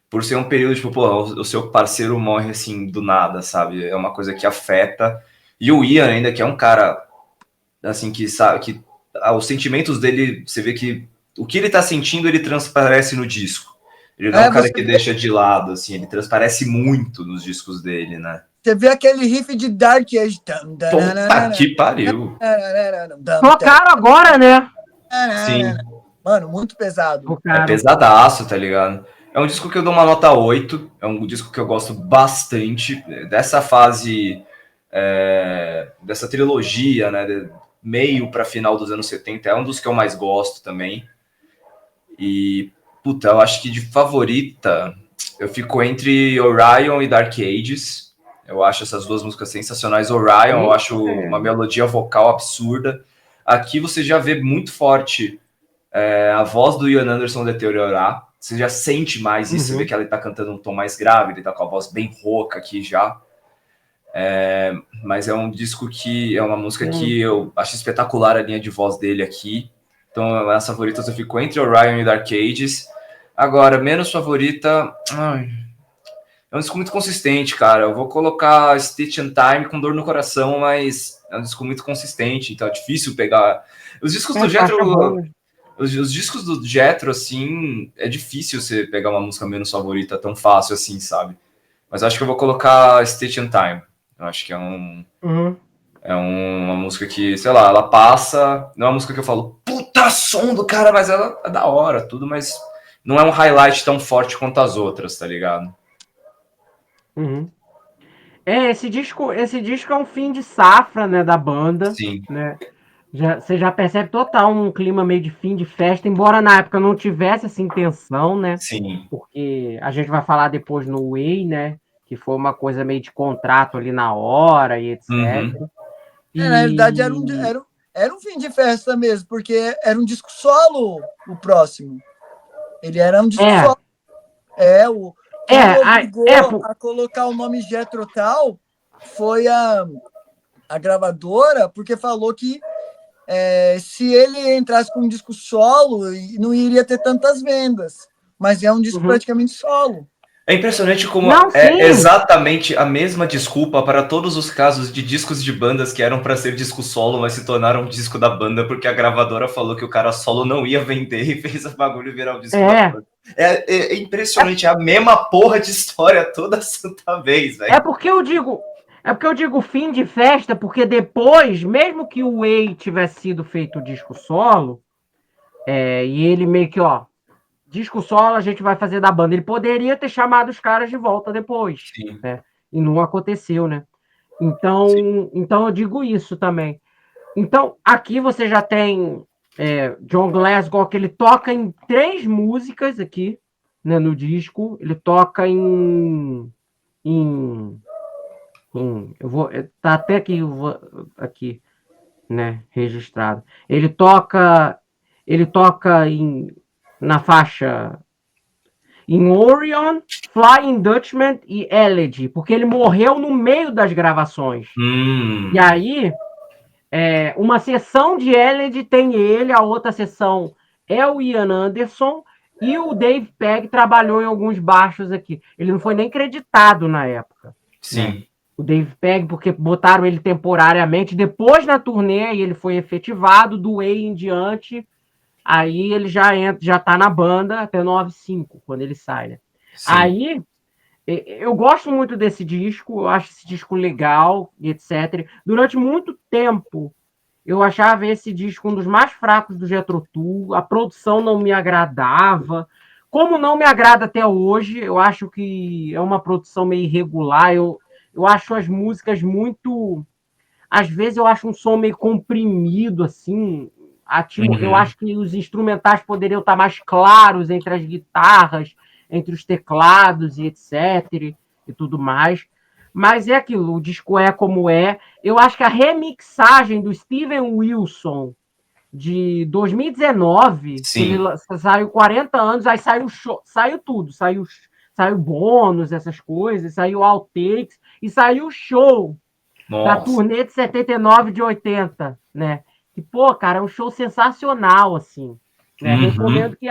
por ser um período, tipo, o seu parceiro morre, assim, do nada, sabe? É uma coisa que afeta. E o Ian ainda, que é um cara, assim, que sabe que os sentimentos dele, você vê que o que ele tá sentindo, ele transparece no disco. Ele não é um cara que deixa de lado, assim, ele transparece muito nos discos dele, né? Você vê aquele riff de Dark Age. Puta que pariu! Tocaram agora, né? Sim. Mano, muito pesado. É pesadaço, tá ligado? É um disco que eu dou uma nota 8. É um disco que eu gosto bastante. Dessa fase, dessa trilogia, né? Meio para final dos anos 70. É um dos que eu mais gosto também. E, puta, eu acho que de favorita, eu fico entre Orion e Dark Ages. Eu acho essas duas músicas sensacionais. Orion, eu acho uma melodia vocal absurda. Aqui você já vê muito forte a voz do Ian Anderson deteriorar. Você já sente mais isso. Você vê que ele tá cantando um tom mais grave, ele tá com a voz bem rouca aqui já. Mas é um disco que é uma música que eu acho espetacular a linha de voz dele aqui. Então, as favoritas eu fico entre Orion e Dark Ages. Agora, menos favorita... é um disco muito consistente, cara. Eu vou colocar Stitch in Time com dor no coração, mas é um disco muito consistente, então é difícil pegar... Os discos do Jethro... Os discos do Jethro, assim, é difícil você pegar uma música menos favorita tão fácil assim, sabe? Mas acho que eu vou colocar Stitch in Time. Eu acho que é uma música que, sei lá, ela passa... Não é uma música que eu falo, puta som do cara, mas ela é da hora, tudo, mas não é um highlight tão forte quanto as outras, tá ligado? Esse disco é um fim de safra, né, da banda. Sim. Né? Você já percebe total um clima meio de fim de festa, embora na época não tivesse essa intenção, né? Sim. Porque a gente vai falar depois no Way, né? Que foi uma coisa meio de contrato ali na hora e etc. Na realidade, era um fim de festa mesmo, porque era um disco solo o próximo. Ele era um disco solo. Obrigou a colocar o nome Jethro Tull foi a gravadora, porque falou que se ele entrasse com um disco solo, não iria ter tantas vendas. Mas é um disco praticamente solo. É impressionante como exatamente a mesma desculpa para todos os casos de discos de bandas que eram para ser disco solo, mas se tornaram disco da banda, porque a gravadora falou que o cara solo não ia vender e fez o bagulho virar o disco da banda. É impressionante, é a mesma porra de história toda santa vez, velho. É porque eu digo fim de festa, porque depois, mesmo que o Way tivesse sido feito o disco solo, e ele meio que, disco solo a gente vai fazer da banda, ele poderia ter chamado os caras de volta depois, né? E não aconteceu, né? Então eu digo isso também. Então, aqui você já tem John Glasgow, que ele toca em 3 músicas aqui, né, no disco. Ele toca eu vou, tá até aqui, né, registrado. Ele toca na faixa em Orion, Flying Dutchman e Elegy, porque ele morreu no meio das gravações. E aí, uma sessão de Elegy tem ele, a outra sessão é o Ian Anderson, e o Dave Pegg trabalhou em alguns baixos aqui. Ele não foi nem creditado na época. Sim. Né? O Dave Pegg, porque botaram ele temporariamente, depois na turnê ele foi efetivado, do Way em diante, aí ele já tá na banda até 95, quando ele sai, né? Aí, eu gosto muito desse disco, eu acho esse disco legal, etc. Durante muito tempo, eu achava esse disco um dos mais fracos do Jethro Tull, a produção não me agradava, como não me agrada até hoje, eu acho que é uma produção meio irregular, eu acho as músicas muito... Às vezes eu acho um som meio comprimido, assim, eu acho que os instrumentais poderiam estar mais claros entre as guitarras, entre os teclados e etc. e tudo mais. Mas é aquilo, o disco é como é. Eu acho que a remixagem do Steven Wilson de 2019, que ele saiu 40 anos, aí saiu show, saiu tudo, saiu bônus, essas coisas, saiu outtakes e saiu o show. Da turnê de 79 de 80, né? Que, pô, cara, é um show sensacional, assim. Né? Recomendo que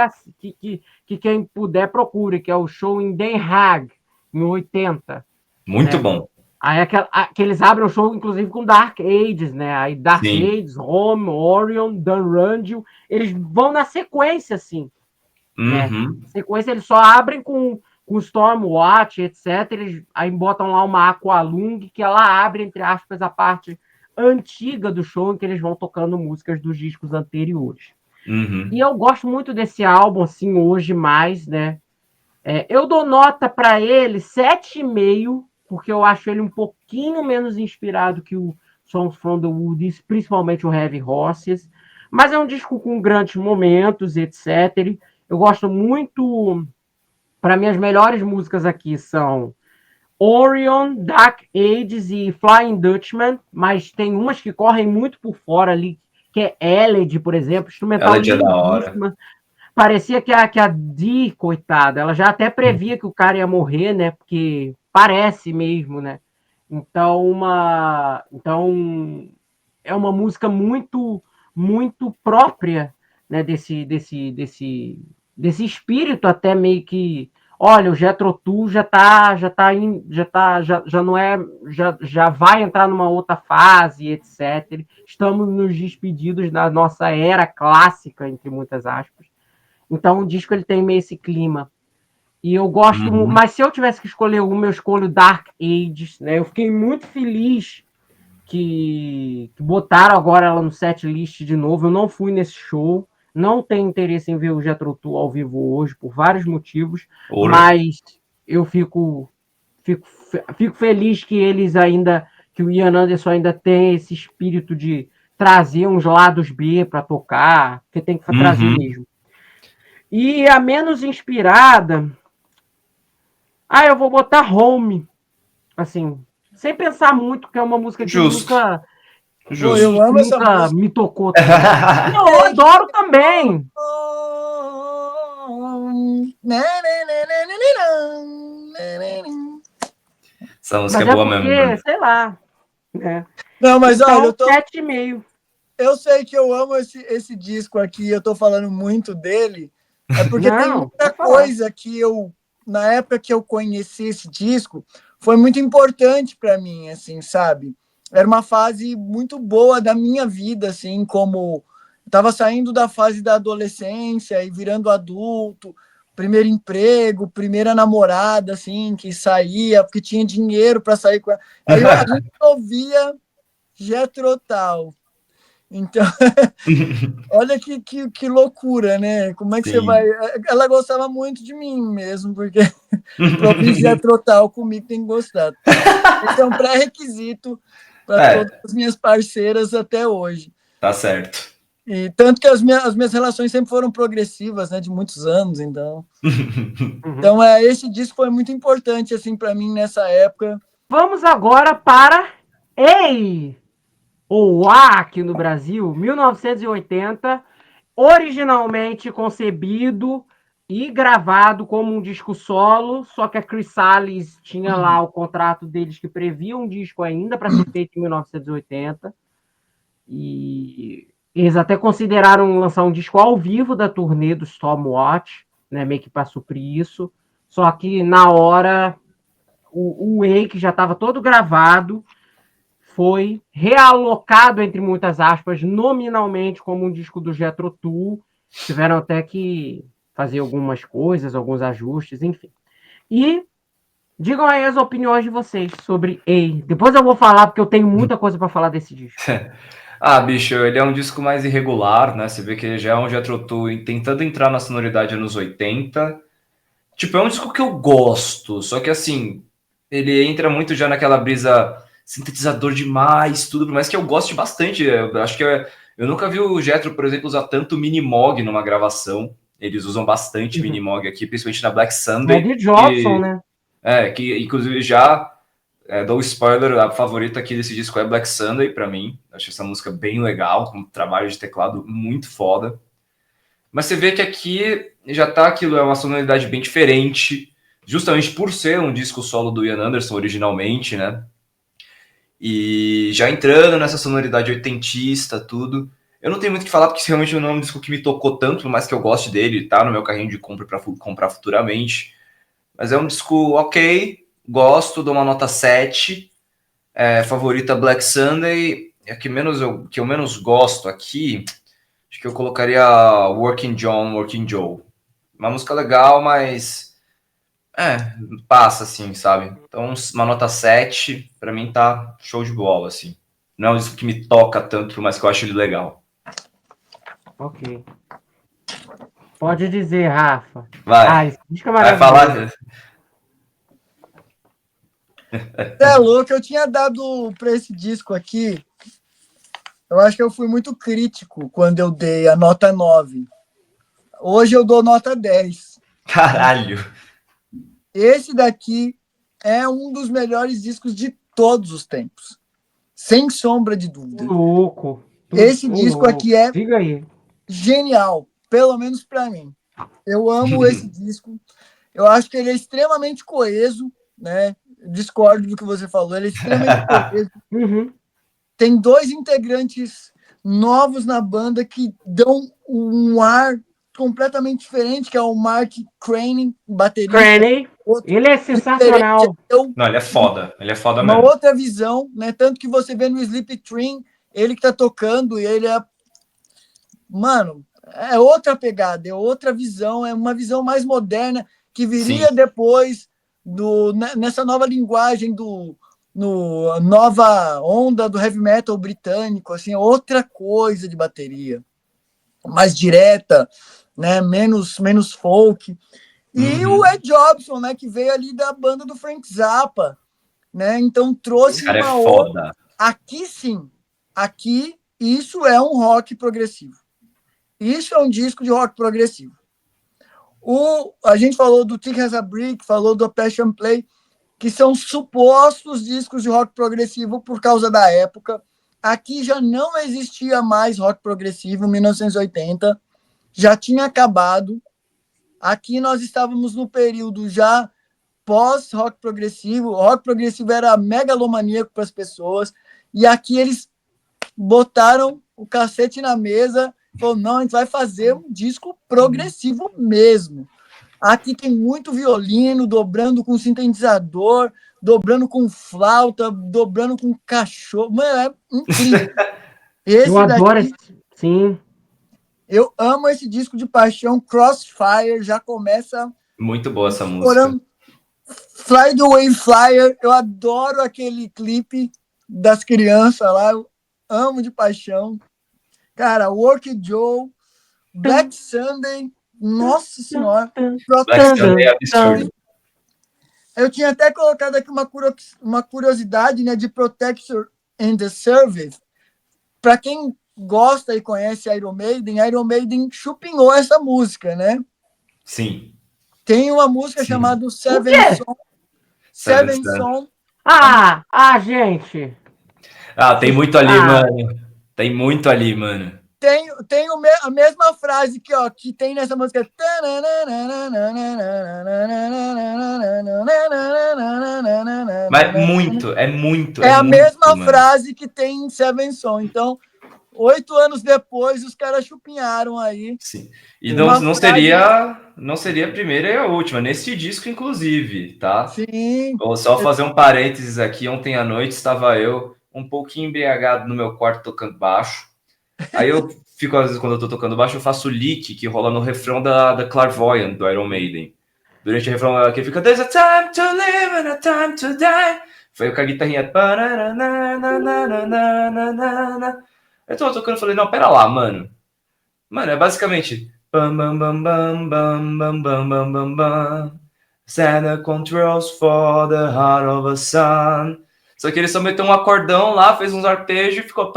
quem puder procure, que é o show em Den Haag, em 80. Muito bom. Aí que eles abrem o show, inclusive, com Dark Ages, né? Aí Dark Ages, Home, Orion, Dan Randall, eles vão na sequência, assim. Né? Sequência, eles só abrem com Stormwatch, etc. Eles aí botam lá uma Aqualung, que ela abre, entre aspas, a parte antiga do show, em que eles vão tocando músicas dos discos anteriores. E eu gosto muito desse álbum, assim, hoje mais, né? Eu dou nota para ele 7,5, porque eu acho ele um pouquinho menos inspirado que o Songs from the Woods, principalmente o Heavy Horses, mas é um disco com grandes momentos, etc. Eu gosto muito... Para mim, as melhores músicas aqui são Orion, Dark Ages e Flying Dutchman, mas tem umas que correm muito por fora ali, que é Elegy, por exemplo, instrumental lindíssima. Parecia que a Dee, coitada, ela já até previa que o cara ia morrer, né? Porque parece mesmo, né? Então é uma música muito, muito própria, né? Desse espírito até meio que, olha, o Jethro Tull já não é, já vai entrar numa outra fase, etc. Estamos nos despedidos da nossa era clássica, entre muitas aspas. Então o disco ele tem meio esse clima. E eu gosto, mas se eu tivesse que escolher uma, eu escolho Dark Ages, né? Eu fiquei muito feliz que botaram agora ela no set list de novo. Eu não fui nesse show, não tenho interesse em ver o Jethro Tull ao vivo hoje, por vários motivos, mas eu fico feliz que eles ainda, que o Ian Anderson ainda tem esse espírito de trazer uns lados B para tocar, que tem que trazer mesmo. E a menos inspirada, eu vou botar Home, assim, sem pensar muito, que é uma música que nunca me tocou. Não, eu adoro também. Essa música é boa mesmo. Sei lá. Né? Não, mas então, olha, eu tô... 7,5. Eu sei que eu amo esse disco aqui, eu tô falando muito dele, porque tem muita coisa que eu, na época que eu conheci esse disco, foi muito importante para mim, assim, sabe? Era uma fase muito boa da minha vida, assim, como eu tava saindo da fase da adolescência e virando adulto, primeiro emprego, primeira namorada, assim, que saía, porque tinha dinheiro para sair com ela. Aí a gente ouvia Jethro Tull. Então, olha que loucura, né? Como é que você vai... Ela gostava muito de mim mesmo, porque para ouvir Jethro Tull comigo tem que gostar. Esse é um pré-requisito para todas as minhas parceiras até hoje. Tá certo. E tanto que as minhas relações sempre foram progressivas, né, de muitos anos, então. Então, esse disco foi muito importante, assim, para mim nessa época. Vamos agora para Ei! Ou A aqui no Brasil, 1980, originalmente concebido e gravado como um disco solo, só que a Chrysalis tinha lá o contrato deles que previa um disco ainda para ser feito em 1980. E eles até consideraram lançar um disco ao vivo da turnê do Stormwatch, né, meio que para suprir isso. Só que na hora, o Ei, que já estava todo gravado, foi realocado, entre muitas aspas, nominalmente como um disco do Jethro Tull. Tiveram até que fazer algumas coisas, alguns ajustes, enfim. E digam aí as opiniões de vocês sobre Ei. Depois eu vou falar, porque eu tenho muita coisa para falar desse disco. Bicho, ele é um disco mais irregular, né? Você vê que ele já é um Jethro Tull tentando entrar na sonoridade anos 80. Tipo, é um disco que eu gosto, só que assim, ele entra muito já naquela brisa sintetizador demais, tudo, mas que eu gosto bastante. Eu acho que eu nunca vi o Jethro, por exemplo, usar tanto Minimoog numa gravação. Eles usam bastante Minimoog aqui, principalmente na Black Sunday. É de Jobson, né? Que inclusive já dou spoiler, a favorita aqui desse disco é Black Sunday, pra mim. Acho essa música bem legal, com um trabalho de teclado muito foda. Mas você vê que aqui já tá aquilo, é uma sonoridade bem diferente, justamente por ser um disco solo do Ian Anderson originalmente, né? E já entrando nessa sonoridade oitentista, tudo. Eu não tenho muito o que falar, porque realmente não é um disco que me tocou tanto, por mais que eu goste dele, tá no meu carrinho de compra para comprar futuramente. Mas é um disco ok, gosto, dou uma nota 7. Favorita Black Sunday. A que eu menos gosto aqui, acho que eu colocaria Working John, Working Joe. Uma música legal, mas passa, assim, sabe? Então, uma nota 7, pra mim tá show de bola, assim. Não é um disco que me toca tanto, mas que eu acho ele legal. Ok. Pode dizer, Rafa. Vai. Esse disco é Vai maravilhoso. falar. É louco, eu tinha dado para esse disco aqui. Eu acho que eu fui muito crítico quando eu dei a nota 9. Hoje eu dou nota 10. Caralho. Esse daqui é um dos melhores discos de todos os tempos. Sem sombra de dúvida. Louco. Esse disco aqui é Diga aí. Genial, pelo menos para mim. Eu amo esse disco. Eu acho que ele é extremamente coeso, né? Discordo do que você falou, ele é extremamente coeso. Tem 2 integrantes novos na banda que dão um ar completamente diferente, que é o Mark Crane, baterista. Crane, ele é sensacional. Não, ele é foda mesmo. Uma outra visão, né? Tanto que você vê no Sleep Train, ele que tá tocando, e ele é... Mano, é outra pegada, é outra visão, é uma visão mais moderna, que viria depois nessa nova linguagem nova onda do heavy metal britânico, assim, é outra coisa de bateria, mais direta, né, menos folk. E o Ed Jobson, né, que veio ali da banda do Frank Zappa, né, então trouxe uma outra... Aqui sim, aqui isso é um rock progressivo. Isso é um disco de rock progressivo. A gente falou do Thick as a Brick, falou do Passion Play, que são supostos discos de rock progressivo por causa da época. Aqui já não existia mais rock progressivo, em 1980, já tinha acabado. Aqui nós estávamos no período já pós-rock progressivo. O rock progressivo era megalomaníaco para as pessoas, e aqui eles botaram o cacete na mesa. Falou, não, a gente vai fazer um disco progressivo mesmo. Aqui tem muito violino, dobrando com sintetizador, dobrando com flauta, dobrando com cachorro. Mano, é incrível. Eu adoro esse... Sim. Eu amo esse disco de paixão, Crossfire, já começa... Muito boa essa música. Fly the Way Flyer, eu adoro aquele clipe das crianças lá, eu amo de paixão. Cara, Work It Joe, Black Sunday, nossa senhora. Black Sunday é absurdo. Eu tinha até colocado aqui uma curiosidade, né, de Protector and the Service. Para quem gosta e conhece Iron Maiden chupinhou essa música, né? Sim. Tem uma música chamada Seven Son. Gente. Tem muito ali, mano. Tem muito ali, mano. Tem a mesma frase que tem nessa música. Mas muito. É a mesma frase que tem em Seven Son. Então, 8 anos depois, os caras chupinharam aí. Sim. E não seria a primeira e a última, nesse disco, inclusive, tá? Sim. Vou só fazer um parênteses aqui. Ontem à noite estava eu um pouquinho embriagado no meu quarto tocando baixo. Aí eu fico, às vezes, quando eu tô tocando baixo, eu faço o lick que rola no refrão da Clairvoyant, do Iron Maiden. Durante o refrão que fica There's a time to live and a time to die. Foi com a guitarrinha. Eu tô tocando e falei, não, pera lá, mano. Mano, é basicamente bam bam bam bam bam bam bam bam bam bam. Santa controls for the heart of a sun. Só que ele só meteu um acordão lá, fez uns arpejos e ficou.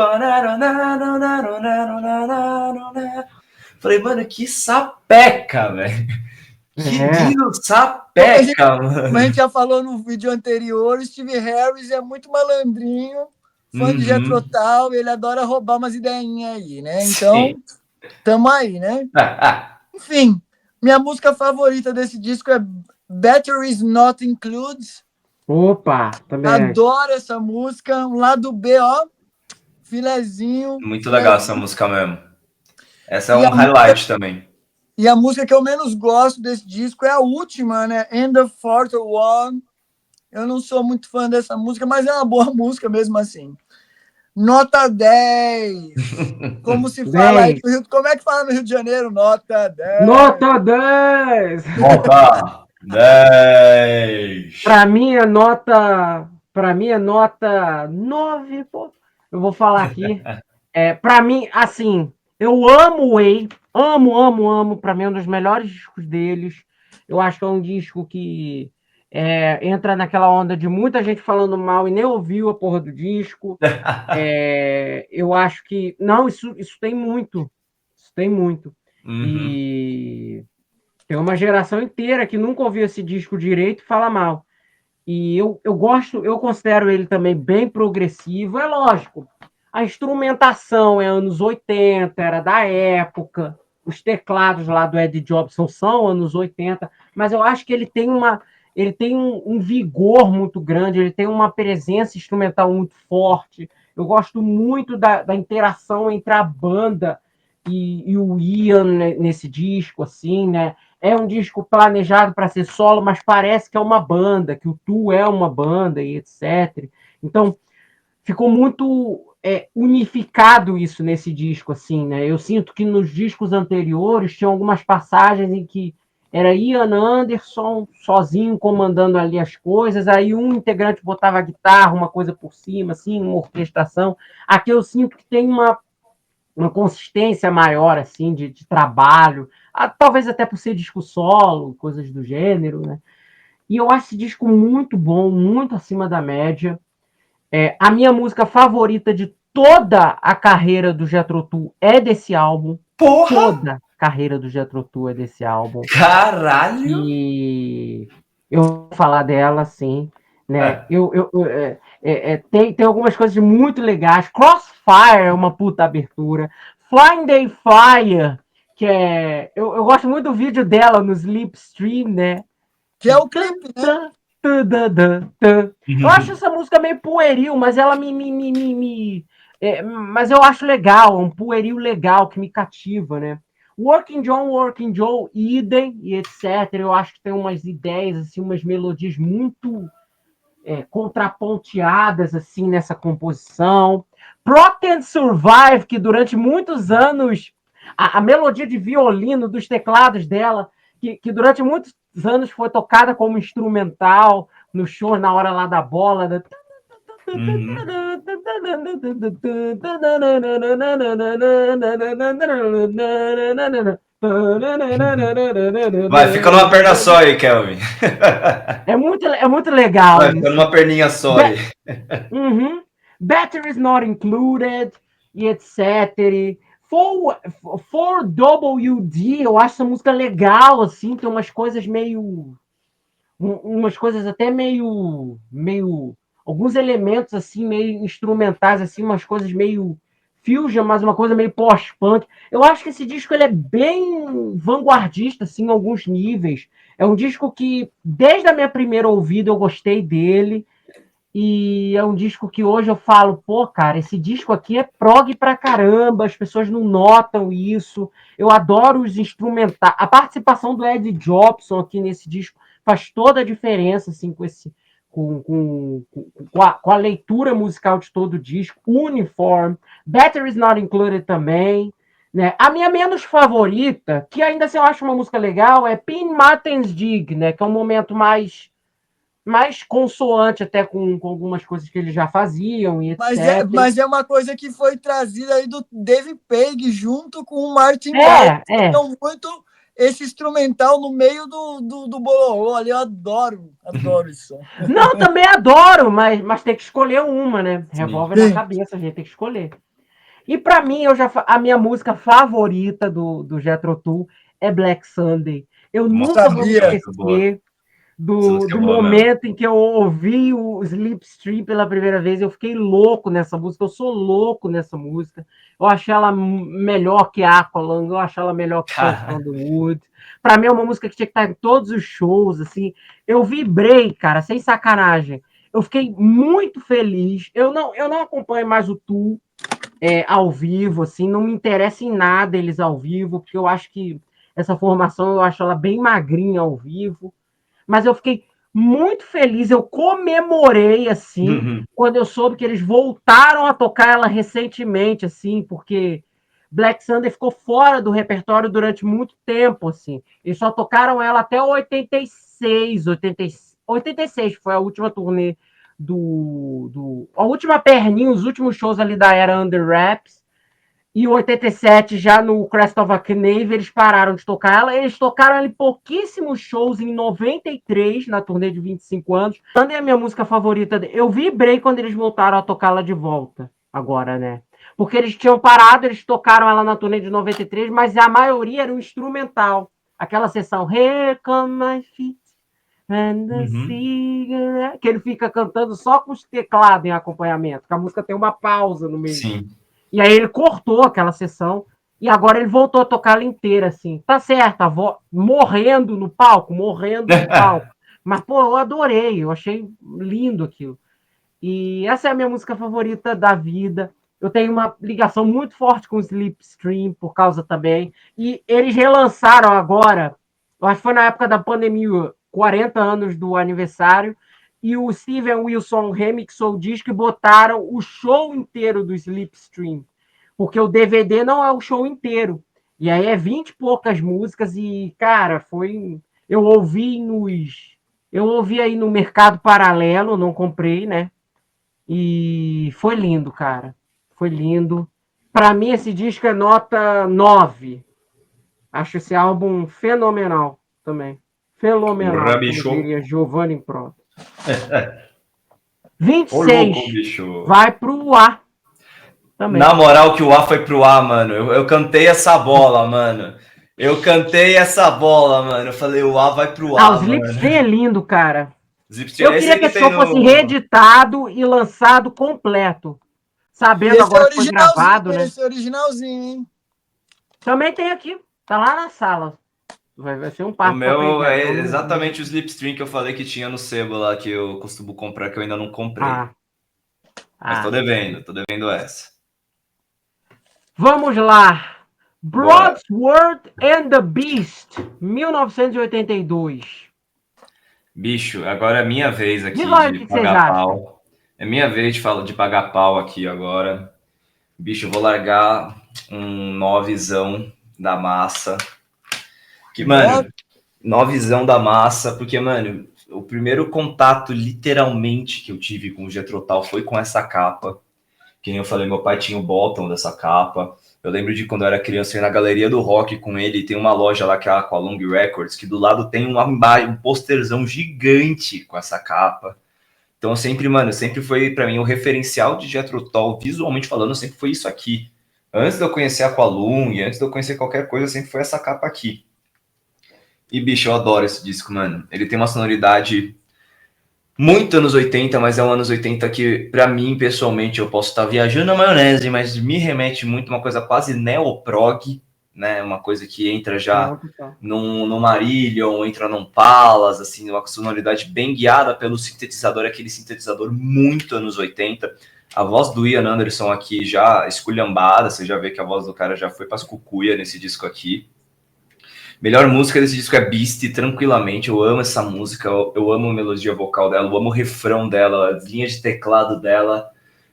Falei, mano, que sapeca, velho. Que Dino sapeca, mano. Como a gente já falou no vídeo anterior, Steve Harris é muito malandrinho, fã de Jethro Tull, ele adora roubar umas ideinhas aí, né? Então, tamo aí, né? Enfim, minha música favorita desse disco é Batteries Not Included. Opa, também. Adoro essa música. Um lado B, ó, filezinho. Muito legal essa música mesmo. Essa é um highlight também. E a música que eu menos gosto desse disco é a última, né? End of Fourth One. Eu não sou muito fã dessa música, mas é uma boa música mesmo assim. Nota 10. Como se fala aí no Rio... Como é que fala no Rio de Janeiro? Nota 10. Nota 10. Nota 10. Para mim é nota 9, pô. Eu vou falar aqui. Para mim, assim, eu amo o Way, amo. Para mim é um dos melhores discos deles. Eu acho que é um disco que entra naquela onda de muita gente falando mal e nem ouviu a porra do disco. Eu acho que... Não, isso tem muito. Isso tem muito. E tem uma geração inteira que nunca ouviu esse disco direito e fala mal. E eu gosto, eu considero ele também bem progressivo. É lógico, a instrumentação é anos 80, era da época. Os teclados lá do Ed Jobson são anos 80, mas eu acho que ele tem um vigor muito grande, ele tem uma presença instrumental muito forte. Eu gosto muito da interação entre a banda e o Ian nesse disco, assim, né? É um disco planejado para ser solo, mas parece que é uma banda, que o Tu é uma banda e etc. Então, ficou muito unificado isso nesse disco, assim, né? Eu sinto que nos discos anteriores tinha algumas passagens em que era Ian Anderson sozinho comandando ali as coisas, aí um integrante botava a guitarra, uma coisa por cima, assim, uma orquestração. Aqui eu sinto que tem uma consistência maior, assim, de trabalho, talvez até por ser disco solo, coisas do gênero, né? E eu acho esse disco muito bom, muito acima da média. A minha música favorita de toda a carreira do Jethro Tull é desse álbum. Porra! Toda a carreira do Jethro Tull é desse álbum. Caralho! E eu vou falar dela, sim. Né? Tem algumas coisas muito legais. Crossfire é uma puta abertura. Flying Day Flyer, que eu gosto muito do vídeo dela no Slipstream, né? Que é o clipe, né? Eu acho essa música meio pueril, mas ela mas eu acho legal, um pueril legal que me cativa, né? Working Joe, idem e etc. Eu acho que tem umas ideias, assim, umas melodias muito contraponteadas assim nessa composição. Protect and Survive, que durante muitos anos A melodia de violino dos teclados dela, que durante muitos anos foi tocada como instrumental no show na hora lá da bola. Uhum. Vai, fica numa perna só aí, Kelvin. É muito legal. Vai, fica numa perninha só aí. Uhum. Batteries not included, e etc. For WD, eu acho essa música legal, assim, tem umas coisas meio. Umas coisas até meio. Alguns elementos, assim, meio instrumentais, assim, umas coisas meio fusion, mas uma coisa meio pós-punk. Eu acho que esse disco ele é bem vanguardista, assim, em alguns níveis. É um disco que, desde a minha primeira ouvida, eu gostei dele. E é um disco que hoje eu falo, pô, cara, esse disco aqui é prog pra caramba, as pessoas não notam isso. Eu adoro os instrumentais. A participação do Ed Jobson aqui nesse disco faz toda a diferença, assim, com a leitura musical de todo o disco. Uniform, Batteries Not Included também. Né? A minha menos favorita, que ainda assim eu acho uma música legal, é Pin Martin's Dig, né? Que é um momento mais consoante até com algumas coisas que eles já faziam e etc. Mas é uma coisa que foi trazida aí do Dave Pegg junto com o Martin Gore. Então, muito esse instrumental no meio do bololô ali, eu adoro isso. Não, também adoro, mas tem que escolher uma, né? Revólver na cabeça, a gente tem que escolher. E para mim, a minha música favorita do Jethro Tull é Black Sunday. Eu nunca vou me esquecer do momento em que eu ouvi o Slipstream pela primeira vez. Eu fiquei louco nessa música, eu sou louco nessa música. Eu achei ela melhor que Aqualung, eu achei ela melhor que Songs from the Wood. Para mim é uma música que tinha que estar em todos os shows, assim. Eu vibrei, cara, sem sacanagem. Eu fiquei muito feliz. Eu não acompanho mais o Tool ao vivo, assim, não me interessa em nada eles ao vivo, porque eu acho que essa formação, eu acho ela bem magrinha ao vivo. Mas eu fiquei muito feliz, eu comemorei, assim, quando eu soube que eles voltaram a tocar ela recentemente, assim, porque Black Sunday ficou fora do repertório durante muito tempo, assim. Eles só tocaram ela até 86, 86 foi a última turnê a última perninha, os últimos shows ali da era Under Wraps. E em 87, já no Crest of a Knave, eles pararam de tocar ela. Eles tocaram ela em pouquíssimos shows em 93, na turnê de 25 anos. Também é a minha música favorita. Eu vibrei quando eles voltaram a tocá-la de volta, agora, né? Porque eles tinham parado, eles tocaram ela na turnê de 93, mas a maioria era um instrumental. Aquela sessão Here Come My Feet and the cigarette, que ele fica cantando só com os teclados em acompanhamento, que a música tem uma pausa no meio. Sim. E aí ele cortou aquela sessão e agora ele voltou a tocar ela inteira, assim. Tá certo, morrendo no palco. Mas, pô, eu adorei, eu achei lindo aquilo. E essa é a minha música favorita da vida. Eu tenho uma ligação muito forte com o Slipstream, por causa também. E eles relançaram agora, eu acho que foi na época da pandemia, 40 anos do aniversário, e o Steven Wilson remixou o disco e botaram o show inteiro do Slipstream, porque o DVD não é o show inteiro. E aí é 20 e poucas músicas e, cara, foi... Eu ouvi aí no Mercado Paralelo, não comprei, né? E foi lindo, cara. Foi lindo. Para mim, esse disco é nota 9. Acho esse álbum fenomenal também. Fenomenal, como diria Giovanni Proto. 26. Louco, bicho. Vai pro A. Também. Na moral que o A foi pro A, mano. Eu cantei essa bola, mano. Eu falei, o A vai pro A, o Slipstream é lindo, cara. Eu queria que esse show fosse reeditado e lançado completo. Sabendo agora que foi gravado, né? Esse originalzinho, hein? Também tem aqui. Tá lá na sala. Vai ser um passo. O meu é exatamente o Slipstream que eu falei que tinha no sebo lá, que eu costumo comprar, que eu ainda não comprei. Mas tô devendo essa. Vamos lá. Broadsword and the Beast, 1982. Bicho, agora é minha vez aqui de pagar pau. É minha vez de pagar pau aqui agora. Bicho, eu vou largar um novezão da massa. Que, mano, novezão da massa, porque, mano, o primeiro contato, literalmente, que eu tive com o Jethro Tull foi com essa capa. Que nem eu falei, meu pai tinha o bottom dessa capa. Eu lembro de quando eu era criança, eu ia na Galeria do Rock com ele, tem uma loja lá que é a Aqualung Records, que do lado tem um posterzão gigante com essa capa. Então sempre, mano, sempre foi pra mim o referencial de Jethro Tull, visualmente falando, sempre foi isso aqui. Antes de eu conhecer a Aqualung, antes de eu conhecer qualquer coisa, sempre foi essa capa aqui. E, bicho, eu adoro esse disco, mano. Ele tem uma sonoridade muito anos 80, mas é um anos 80 que, pra mim, pessoalmente, eu posso estar viajando na maionese, mas me remete muito a uma coisa quase neoprog, né? Uma coisa que entra já num Marillion, entra num Palace, assim, uma sonoridade bem guiada pelo sintetizador, aquele sintetizador muito anos 80. A voz do Ian Anderson aqui já esculhambada, você já vê que a voz do cara já foi para as cucuia nesse disco aqui. Melhor música desse disco é Beast, tranquilamente. Eu amo essa música, eu amo a melodia vocal dela, eu amo o refrão dela, a linha de teclado dela.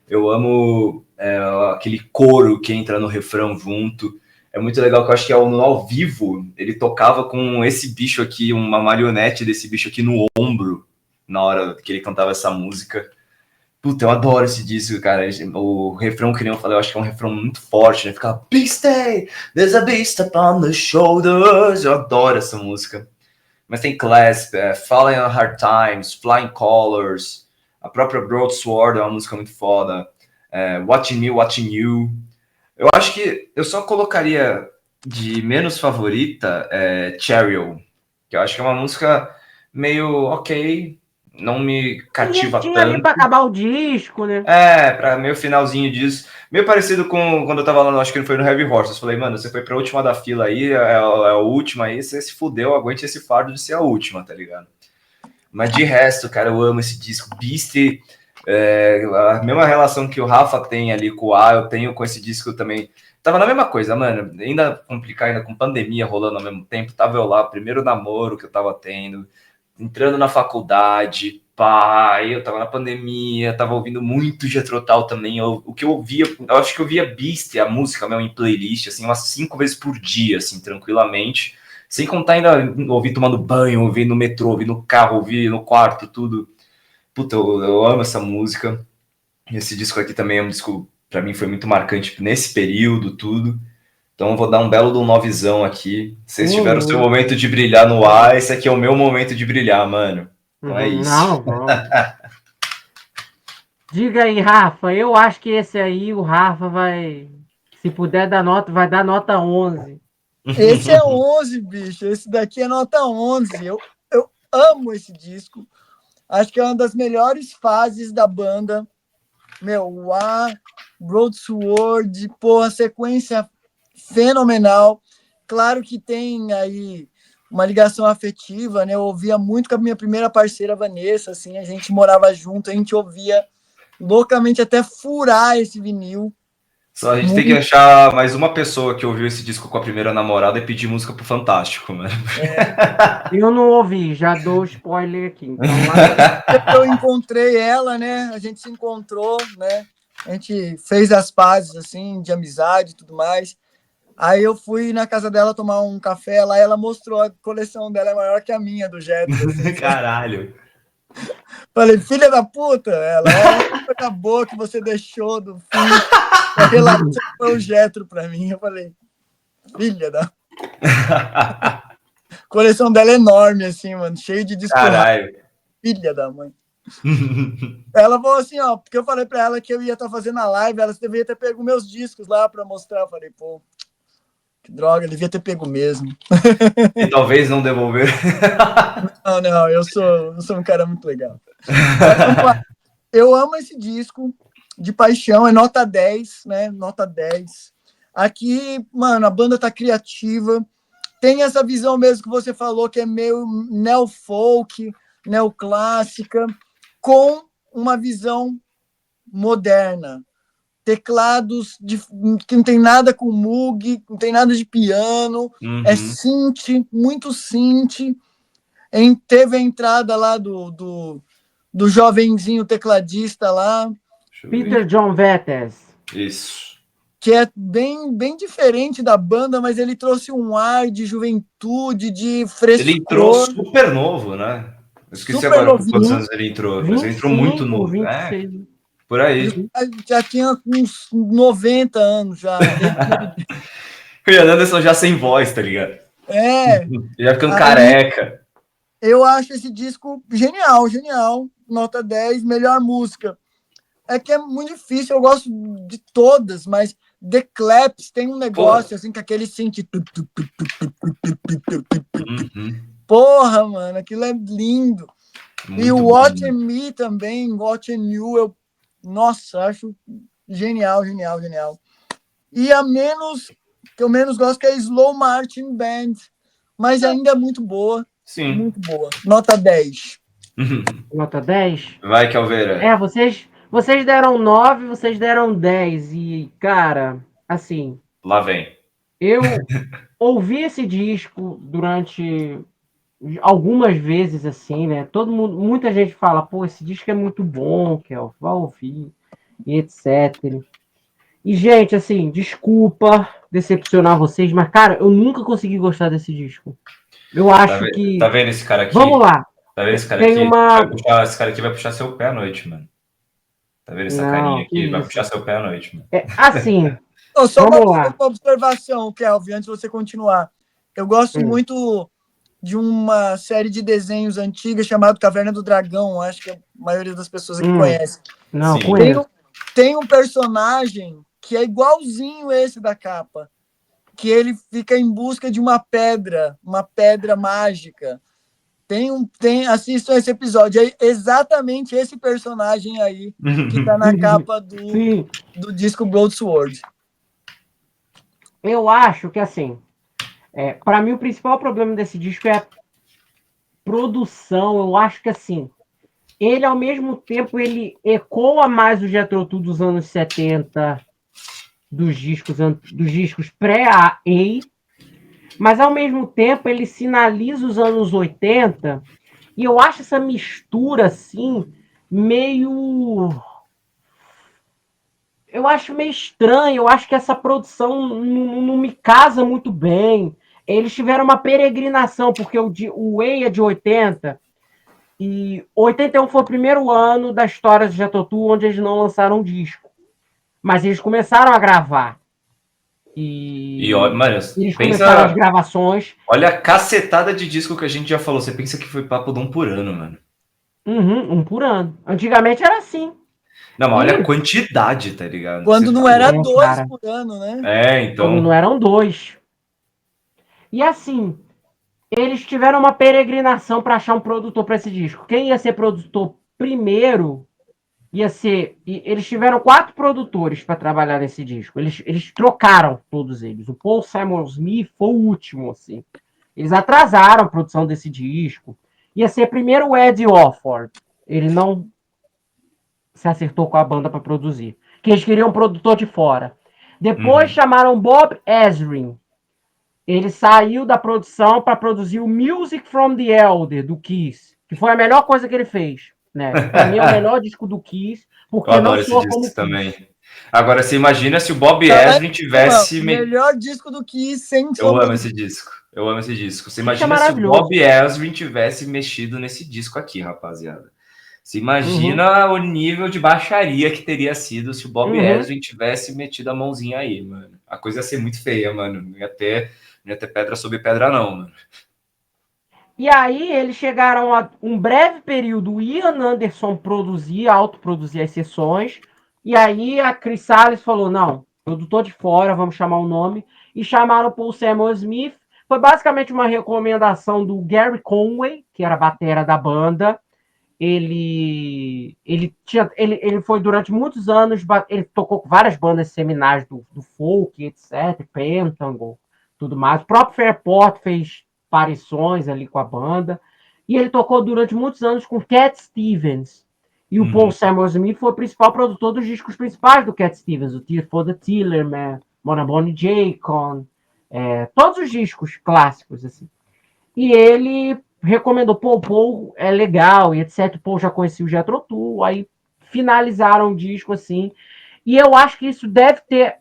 Eu amo aquele coro que entra no refrão junto. É muito legal, que eu acho que no ao vivo ele tocava com esse bicho aqui, uma marionete desse bicho aqui no ombro, na hora que ele cantava essa música. Puta, eu adoro esse disco, cara. O refrão que eu falei, eu acho que é um refrão muito forte, né? Fica Beast, there's a beast upon the shoulders. Eu adoro essa música. Mas tem Clasp, Falling on Hard Times, Flying Colors, a própria Broadsword é uma música muito foda. Watching Me, Watching You. Eu acho que eu só colocaria de menos favorita Cheryl, que eu acho que é uma música meio ok, não me cativa tanto. Ali pra acabar o disco, né? Pra meio finalzinho disso. Meio parecido com quando eu tava lá, acho que foi no Heavy Horses. Eu falei, mano, você foi pra última da fila aí, é a última aí, você se fudeu, aguente esse fardo de ser a última, tá ligado? Mas de resto, cara, eu amo esse disco. Beast, a mesma relação que o Rafa tem ali com o A, eu tenho com esse disco também. Tava na mesma coisa, mano. Ainda complicar, ainda com pandemia rolando ao mesmo tempo. Tava eu lá, primeiro namoro que eu tava tendo, entrando na faculdade, eu tava na pandemia, tava ouvindo muito Jethro Tull também. O que eu ouvia, eu acho que eu via Beast, a música mesmo, em playlist, assim, umas 5 vezes por dia, assim, tranquilamente. Sem contar ainda ouvir tomando banho, ouvir no metrô, ouvir no carro, ouvir no quarto, tudo. Puta, eu amo essa música. Esse disco aqui também é um disco, pra mim, foi muito marcante nesse período, tudo. Então eu vou dar um belo do novezão aqui. Vocês tiveram o seu momento de brilhar no ar, esse aqui é o meu momento de brilhar, mano. Então é isso. Não. Diga aí, Rafa, eu acho que esse aí, o Rafa vai, se puder dar nota, vai dar nota 11. Esse é 11, bicho. Esse daqui é nota 11. Eu amo esse disco. Acho que é uma das melhores fases da banda. Meu, a Broadsword, porra, sequência fenomenal. Claro que tem aí uma ligação afetiva, né? Eu ouvia muito com a minha primeira parceira, Vanessa, assim, a gente morava junto, a gente ouvia loucamente até furar esse vinil. Só a gente tem que achar mais uma pessoa que ouviu esse disco com a primeira namorada e pedir música pro Fantástico, mano. Eu não ouvi, já dou spoiler aqui. Então, eu encontrei ela, né? A gente se encontrou, né? A gente fez as pazes, assim, de amizade e tudo mais. Aí eu fui na casa dela tomar um café lá e ela mostrou a coleção dela é maior que a minha, do Jethro. Assim, caralho. Falei, filha da puta, ela é uma coisa boa que você deixou do fim. A relação foi o Jethro pra mim. Eu falei, filha da... A coleção dela é enorme, assim, mano, cheio de disco. Caralho. Filha da mãe. Ela falou assim, ó, porque eu falei pra ela que eu ia estar fazendo a live, ela deveria ter pego meus discos lá pra mostrar. Eu falei, pô, que droga, eu devia ter pego mesmo. E talvez não devolver. Não, eu sou um cara muito legal. Eu amo esse disco de paixão, é nota 10, né? Nota 10. Aqui, mano, a banda tá criativa, tem essa visão mesmo que você falou, que é meio neo-folk, neoclássica, com uma visão moderna. Teclados que não tem nada com Moog, não tem nada de piano, é synth, muito synth. Teve a entrada lá do jovenzinho tecladista lá. Peter John Vetters. Isso. que é bem diferente da banda, mas ele trouxe um ar de juventude, de frescor. Ele entrou super novo, né? Eu esqueci Super agora com quantos novinho. anos ele entrou, mas ele entrou muito novo. 26. Por aí. Já tinha uns 90 anos já. O Ian Anderson já sem voz, tá ligado? Já ficando careca. Eu acho esse disco genial, genial. Nota 10, melhor música. É que é muito difícil, eu gosto de todas, mas The Claps tem um negócio assim, com aquele synth. Porra, mano, aquilo é lindo. Muito e o Watch Me também, Watch You, nossa, acho genial. E a que eu menos gosto que é Slow Marching Band, mas ainda é muito boa. Sim. Muito boa. Nota 10. Nota 10? Vai, Calveira. Vocês deram 9, vocês deram 10. E, cara, assim... Lá vem. Eu ouvi esse disco durante algumas vezes, assim, né? Muita gente fala, pô, esse disco é muito bom, Kel, vai ouvir, e etc. E, gente, assim, desculpa decepcionar vocês, mas, cara, eu nunca consegui gostar desse disco. Eu acho que... Tá vendo esse cara aqui? Vamos lá. Tá vendo esse cara Tem aqui? Esse cara aqui vai puxar seu pé à noite, mano. Tá vendo essa carinha aqui? Vai puxar seu pé à noite, mano. Assim... Só uma observação, Kelvin, antes de você continuar. Eu gosto muito de uma série de desenhos antiga chamada Caverna do Dragão. Acho que a maioria das pessoas aqui conhece. Não, conheço. Tem um personagem que é igualzinho esse da capa, que ele fica em busca de uma pedra mágica. Assistam esse episódio. É exatamente esse personagem aí que tá na capa do disco Broadsword. Eu acho que, assim, para mim o principal problema desse disco é a produção. Eu acho que, assim, ele, ao mesmo tempo, ele ecoa mais o Jethro Tull dos anos 70, dos discos pré-A, mas, ao mesmo tempo, ele sinaliza os anos 80, e eu acho essa mistura, assim, meio... Eu acho meio estranho, eu acho que essa produção não me casa muito bem. Eles tiveram uma peregrinação, porque o Way é de 80, e 81 foi o primeiro ano da história de Jethro Tull onde eles não lançaram um disco. Mas eles começaram a gravar. Mano, eles começaram as gravações. Olha a cacetada de disco que a gente já falou. Você pensa que foi papo de um por ano, mano. Um por ano. Antigamente era assim. Não, mas olha a quantidade, tá ligado? Quando não era 2 por ano, né? Então. Quando não eram 2. E assim, eles tiveram uma peregrinação para achar um produtor para esse disco. Quem ia ser produtor primeiro ia ser... Eles tiveram 4 produtores para trabalhar nesse disco. Eles trocaram todos eles. O Paul Simon Smith foi o último, assim. Eles atrasaram a produção desse disco. Ia ser primeiro o Eddie Offord. Ele não se acertou com a banda para produzir. Que eles queriam um produtor de fora. Depois chamaram Bob Ezrin. Ele saiu da produção para produzir o Music from the Elder, do Kiss, que foi a melhor coisa que ele fez. Né? Para mim é o melhor disco do Kiss, porque eu adoro esse disco também. Agora, você imagina se o Bob Ezrin tivesse... Melhor disco do Kiss, sem Eu amo esse disco. Você imagina se o Bob Ezrin tivesse mexido nesse disco aqui, rapaziada. Você imagina o nível de baixaria que teria sido se o Bob Ezrin tivesse metido a mãozinha aí, mano. A coisa ia ser muito feia, mano. Não ia ter pedra sobre pedra, não, mano. E aí eles chegaram a um breve período, o Ian Anderson autoproduzia as sessões, e aí a Chris Salles falou, não, produtor de fora, vamos chamar o nome, e chamaram o Paul Samuel Smith. Foi basicamente uma recomendação do Gary Conway, que era a batera da banda. Ele foi durante muitos anos, ele tocou com várias bandas seminais do folk, etc., Pentangle, tudo mais. O próprio Fairport fez aparições ali com a banda. E ele tocou durante muitos anos com Cat Stevens. E o Paul Samuel Smith foi o principal produtor dos discos principais do Cat Stevens, o Tear for the Tillerman, Mona Bonnie Jaycon, todos os discos clássicos, assim. E ele recomendou, o Paul é legal, e etc. O Paul já conhecia o Jethro Tull, aí finalizaram o disco, assim. E eu acho que isso deve ter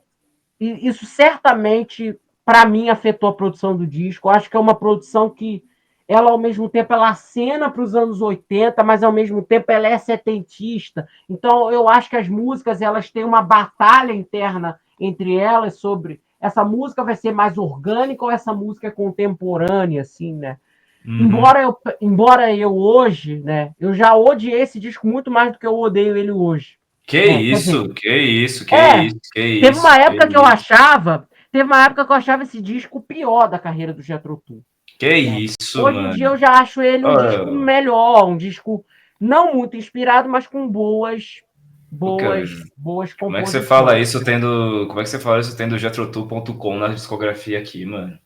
isso certamente, para mim, afetou a produção do disco. Eu acho que é uma produção que ela, ao mesmo tempo, ela acena para os anos 80, mas, ao mesmo tempo, ela é setentista. Então, eu acho que as músicas elas têm uma batalha interna entre elas sobre essa música vai ser mais orgânica ou essa música é contemporânea, assim, né? Embora eu hoje, né, eu já odiei esse disco muito mais do que eu odeio ele hoje. Que né? isso, que isso, que isso, que teve isso. uma época que eu achava esse disco o pior da carreira do Jethro Tull. Que isso, hoje mano. em dia eu já acho ele um disco melhor, um disco não muito inspirado, mas com boas composições. Como é que você fala isso tendo Jethrotull.com na discografia aqui, mano?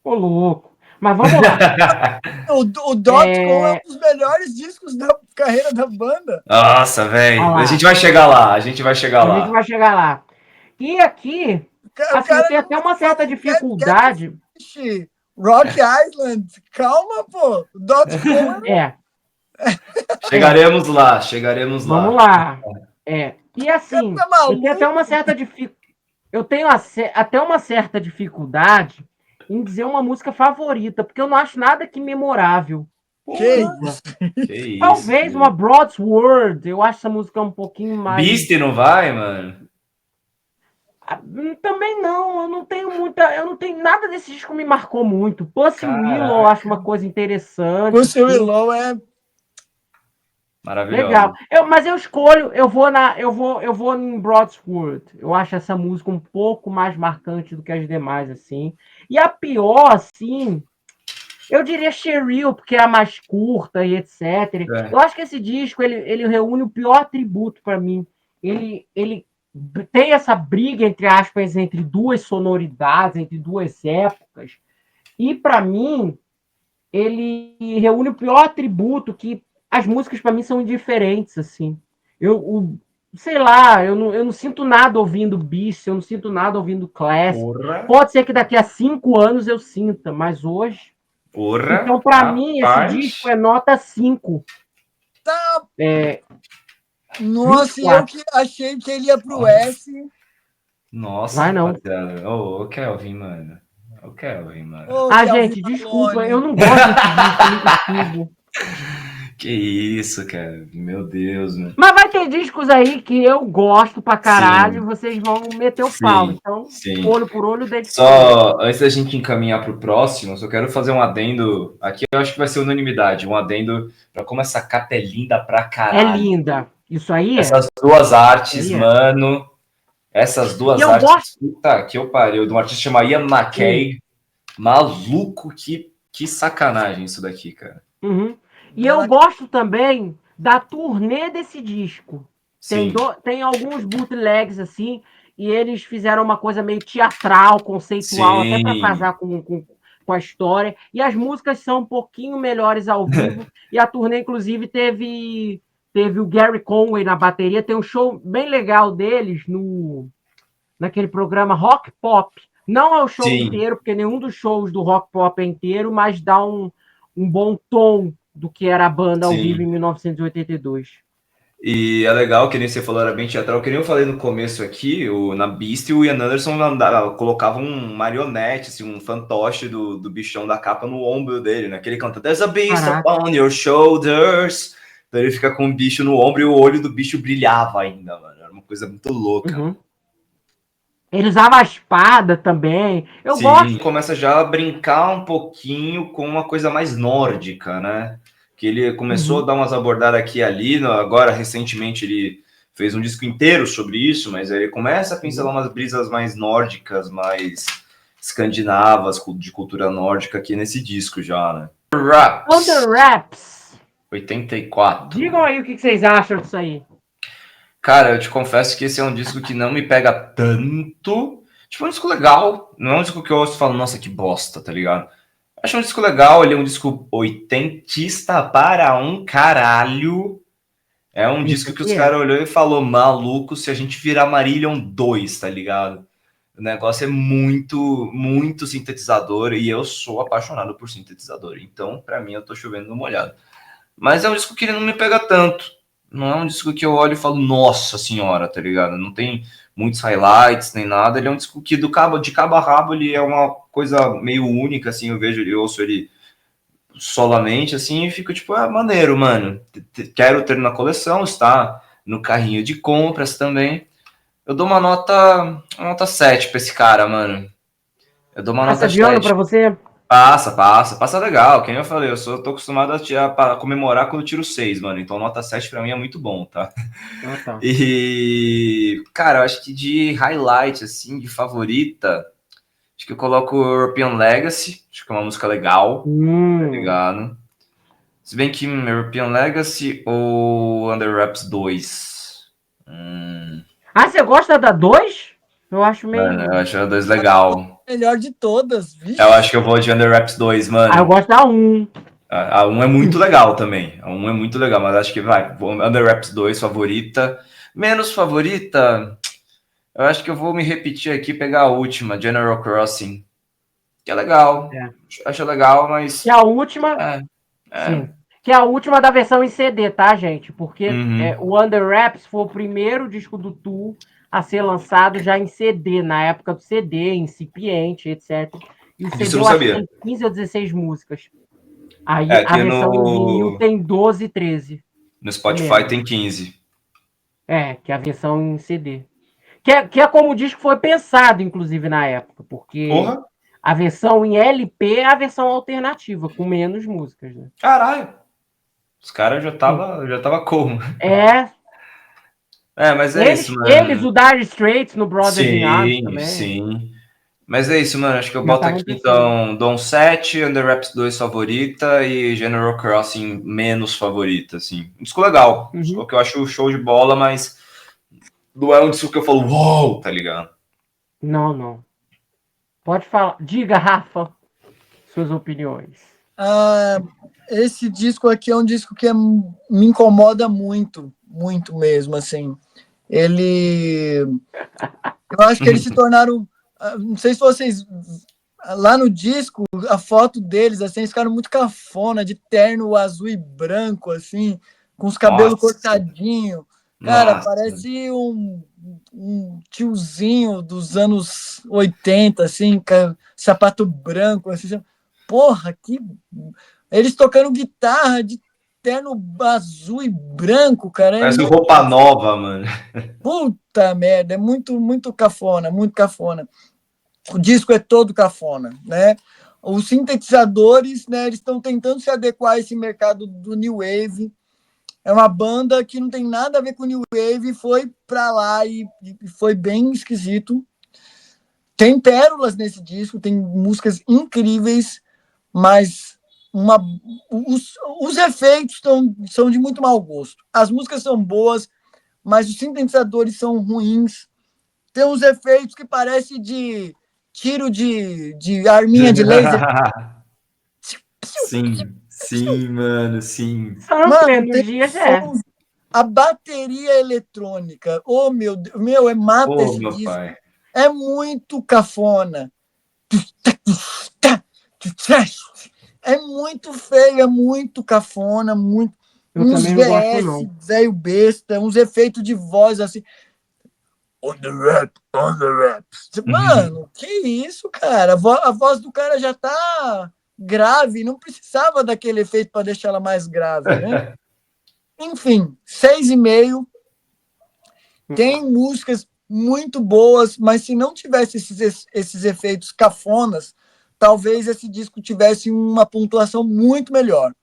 Ô, louco. Mas vamos lá. O .com é um dos melhores discos da carreira da banda. Nossa, velho. A gente vai chegar lá, a gente vai chegar lá. E aqui, assim, eu tenho até uma certa dificuldade. Rock Island, calma, pô. .com Chegaremos lá. Vamos lá. E assim, eu tenho até uma certa dificuldade em dizer uma música favorita, porque eu não acho nada que memorável. Que isso? Talvez uma Broadsword, eu acho essa música um pouquinho mais... Beast não vai, mano? Também não, eu não tenho nada desse disco que me marcou muito. Pussy Willow eu acho uma coisa interessante. Pussy Willow é maravilhoso. Legal. Mas eu escolho, eu vou em Broadsword. Eu acho essa música um pouco mais marcante do que as demais, assim. E a pior, assim, eu diria Cheryl, porque é a mais curta e etc. Eu acho que esse disco, ele reúne o pior atributo para mim. Ele tem essa briga, entre aspas, entre duas sonoridades, entre duas épocas. E, para mim, ele reúne o pior atributo que as músicas para mim são indiferentes, assim. Sei lá, eu não sinto nada ouvindo Beast, eu não sinto nada ouvindo Classic. Pode ser que daqui a 5 anos eu sinta, mas hoje... Então, para mim, esse disco é nota 5. Tá. Nossa, 24. Eu que achei que ele ia pro S. Nossa, vai não. Ô, Kelvin, mano. Gente, desculpa, eu não gosto desse disco. Que isso, cara. Meu Deus, mano. Mas vai ter discos aí que eu gosto pra caralho, vocês vão meter o pau. Então, olho por olho, dente por Só antes da gente encaminhar pro próximo, só quero fazer um adendo. Aqui eu acho que vai ser unanimidade. Um adendo pra como essa capa é linda pra caralho. É linda. Isso aí Essas duas artes, mano. Essas duas artes. Puta que eu pariu. De um artista chamado Ian MacKaye. Maluco, que sacanagem isso daqui, cara. Uhum. E eu gosto também da turnê desse disco. Tem alguns bootlegs assim, e eles fizeram uma coisa meio teatral, conceitual, até para casar com a história. E as músicas são um pouquinho melhores ao vivo. E a turnê, inclusive, teve o Gary Conway na bateria. Tem um show bem legal deles naquele programa Rock Pop. Não é o show inteiro, porque nenhum dos shows do Rock Pop é inteiro, mas dá um bom tom do que era a banda ao vivo em 1982. E é legal, que nem você falou, era bem teatral. Que nem eu falei no começo aqui, na Beast, o Ian Anderson colocava um marionete, assim, um fantoche do bichão da capa no ombro dele, né? Que ele canta There's a beast upon your shoulders. Então ele fica com o bicho no ombro e o olho do bicho brilhava ainda, mano. Era uma coisa muito louca. Uhum. Ele usava a espada também. Eu gosto. Começa já a brincar um pouquinho com uma coisa mais nórdica, né? Que ele começou a dar umas abordadas aqui e ali. Agora, recentemente, ele fez um disco inteiro sobre isso, mas ele começa a pincelar umas brisas mais nórdicas, mais escandinavas, de cultura nórdica aqui nesse disco já, né? Under Wraps. 84. Digam aí o que vocês acham disso aí. Cara, eu te confesso que esse é um disco que não me pega tanto. Tipo, é um disco legal. Não é um disco que eu ouço e falo, nossa, que bosta, tá ligado? Acho um disco legal, ele é um disco oitentista para um caralho. É um disco que os caras olhou e falou, maluco, se a gente virar Marillion 2, tá ligado? O negócio é muito, muito sintetizador e eu sou apaixonado por sintetizador. Então, pra mim, eu tô chovendo no molhado. Mas é um disco que ele não me pega tanto. Não é um disco que eu olho e falo, nossa senhora, tá ligado? Não tem muitos highlights, nem nada. Ele é um disco que de cabo a rabo ele é uma coisa meio única, assim, eu ouço ele solamente, assim, e fico tipo, maneiro, mano. Quero ter na coleção, está no carrinho de compras também. Eu dou uma nota 7 pra esse cara, mano. Eu dou uma Passa nota de ano 7. pra você? Passa legal. Quem eu falei, tô acostumado a comemorar quando eu tiro 6, mano. Então nota 7 pra mim é muito bom, tá? Ah, tá. E, cara, eu acho que de highlight, assim, de favorita, acho que eu coloco European Legacy, acho que é uma música legal, tá ligado? Se bem que European Legacy ou Under Wraps 2. Ah, você gosta da 2? Eu acho meio... Mano, eu acho a 2 legal. Melhor de todas, vixe. Eu acho que eu vou de Under Wraps 2, mano. Ah, eu gosto da 1. A 1 é muito legal também. A 1 é muito legal, mas acho que vai. Under Wraps 2, favorita. Menos favorita, eu acho que eu vou me repetir aqui, pegar a última, General Crossing. Que é legal. Acho legal, mas. Que a última. Sim. Que é a última da versão em CD, tá, gente? Porque o Under Wraps foi o primeiro disco do Tool a ser lançado já em CD, na época do CD, incipiente, etc. E o CD Isso eu eu não acho que sabia. tem 15 ou 16 músicas. Aí a versão em vinil tem 12, 13. No Spotify tem 15. Que é a versão em CD. Que é como o disco foi pensado, inclusive, na época, porque a versão em LP é a versão alternativa, com menos músicas, né? Caralho! Os caras já tava como? Mas é isso, mano. Eles, o Dire Straits no Brothers in Arms também. Sim. Mas é isso, mano. Acho que eu boto aqui, então, Dawn 7, Under Wraps 2 favorita e General Crossing menos favorita, assim. Um disco legal. Um disco que eu acho show de bola, mas não é um disco que eu falo, uou, tá ligado? Não. Pode falar. Diga, Rafa, suas opiniões. Esse disco aqui é um disco que me incomoda muito, muito mesmo, assim. Eu acho que eles se tornaram... Não sei se vocês... Lá no disco, a foto deles, assim, eles ficaram muito cafona, de terno azul e branco, assim, com os cabelos cortadinhos. Cara, parece um tiozinho dos anos 80, assim, sapato branco, assim. Porra, eles tocando guitarra de terno azul e branco, cara. Parece roupa nova, mano. Puta merda, é muito, muito cafona, muito cafona. O disco é todo cafona, né? Os sintetizadores, né, eles estão tentando se adequar a esse mercado do New Wave. É uma banda que não tem nada a ver com New Wave, foi para lá e foi bem esquisito. Tem pérolas nesse disco, tem músicas incríveis, mas os efeitos são de muito mau gosto. As músicas são boas, mas os sintetizadores são ruins. Tem uns efeitos que parecem de tiro de arminha de laser. Sim, mano, sim. Mano, tem sons, a bateria eletrônica. Oh, meu Deus, mata esse disco. Pai. É muito cafona. É muito feio, é muito cafona, muito. Uns VS, velho besta, uns efeitos de voz assim. On the rap. Mano, que isso, cara? A voz do cara já tá grave, não precisava daquele efeito para deixar ela mais grave, né? Enfim, 6,5. Tem músicas muito boas, mas se não tivesse esses efeitos cafonas, talvez esse disco tivesse uma pontuação muito melhor.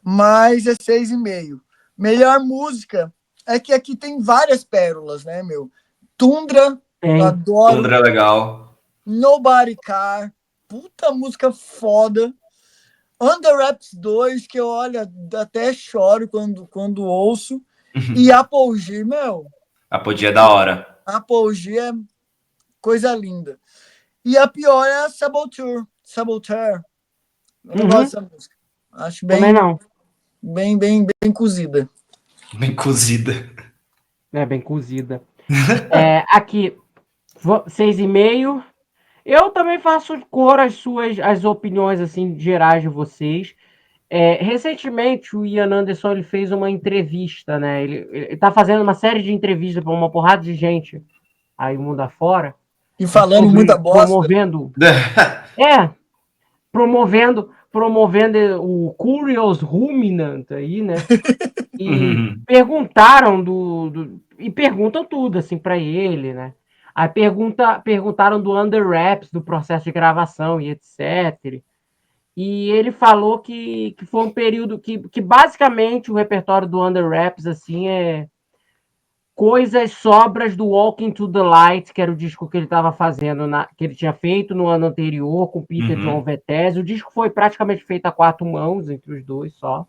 Mas é 6,5. Melhor música é que aqui tem várias pérolas, né, meu? Tundra, eu adoro. Tundra é legal. Nobody Car, puta música foda. Under Wraps 2, que eu, olha, até choro quando ouço. E Apogee, meu. Apogee é da hora. Apogee é coisa linda. E a pior é a Saboteur. Eu não gosto dessa música. Acho bem... Também não. Bem cozida. Bem cozida. Bem cozida. Aqui, 6,5. Eu também faço cor as opiniões assim gerais de vocês. Recentemente o Ian Anderson ele fez uma entrevista, né? Ele tá fazendo uma série de entrevistas para uma porrada de gente aí mundo afora. E falando muita bosta. Promovendo o Curious Ruminant aí, né? E perguntaram e perguntam tudo assim para ele, né? Aí perguntaram do Under Wraps, do processo de gravação e etc. E ele falou que foi um período que basicamente o repertório do Under Wraps assim é coisas sobras do Walking to the Light, que era o disco que ele estava fazendo, que ele tinha feito no ano anterior com Peter John Vettese. O disco foi praticamente feito a 4 mãos, entre os dois só.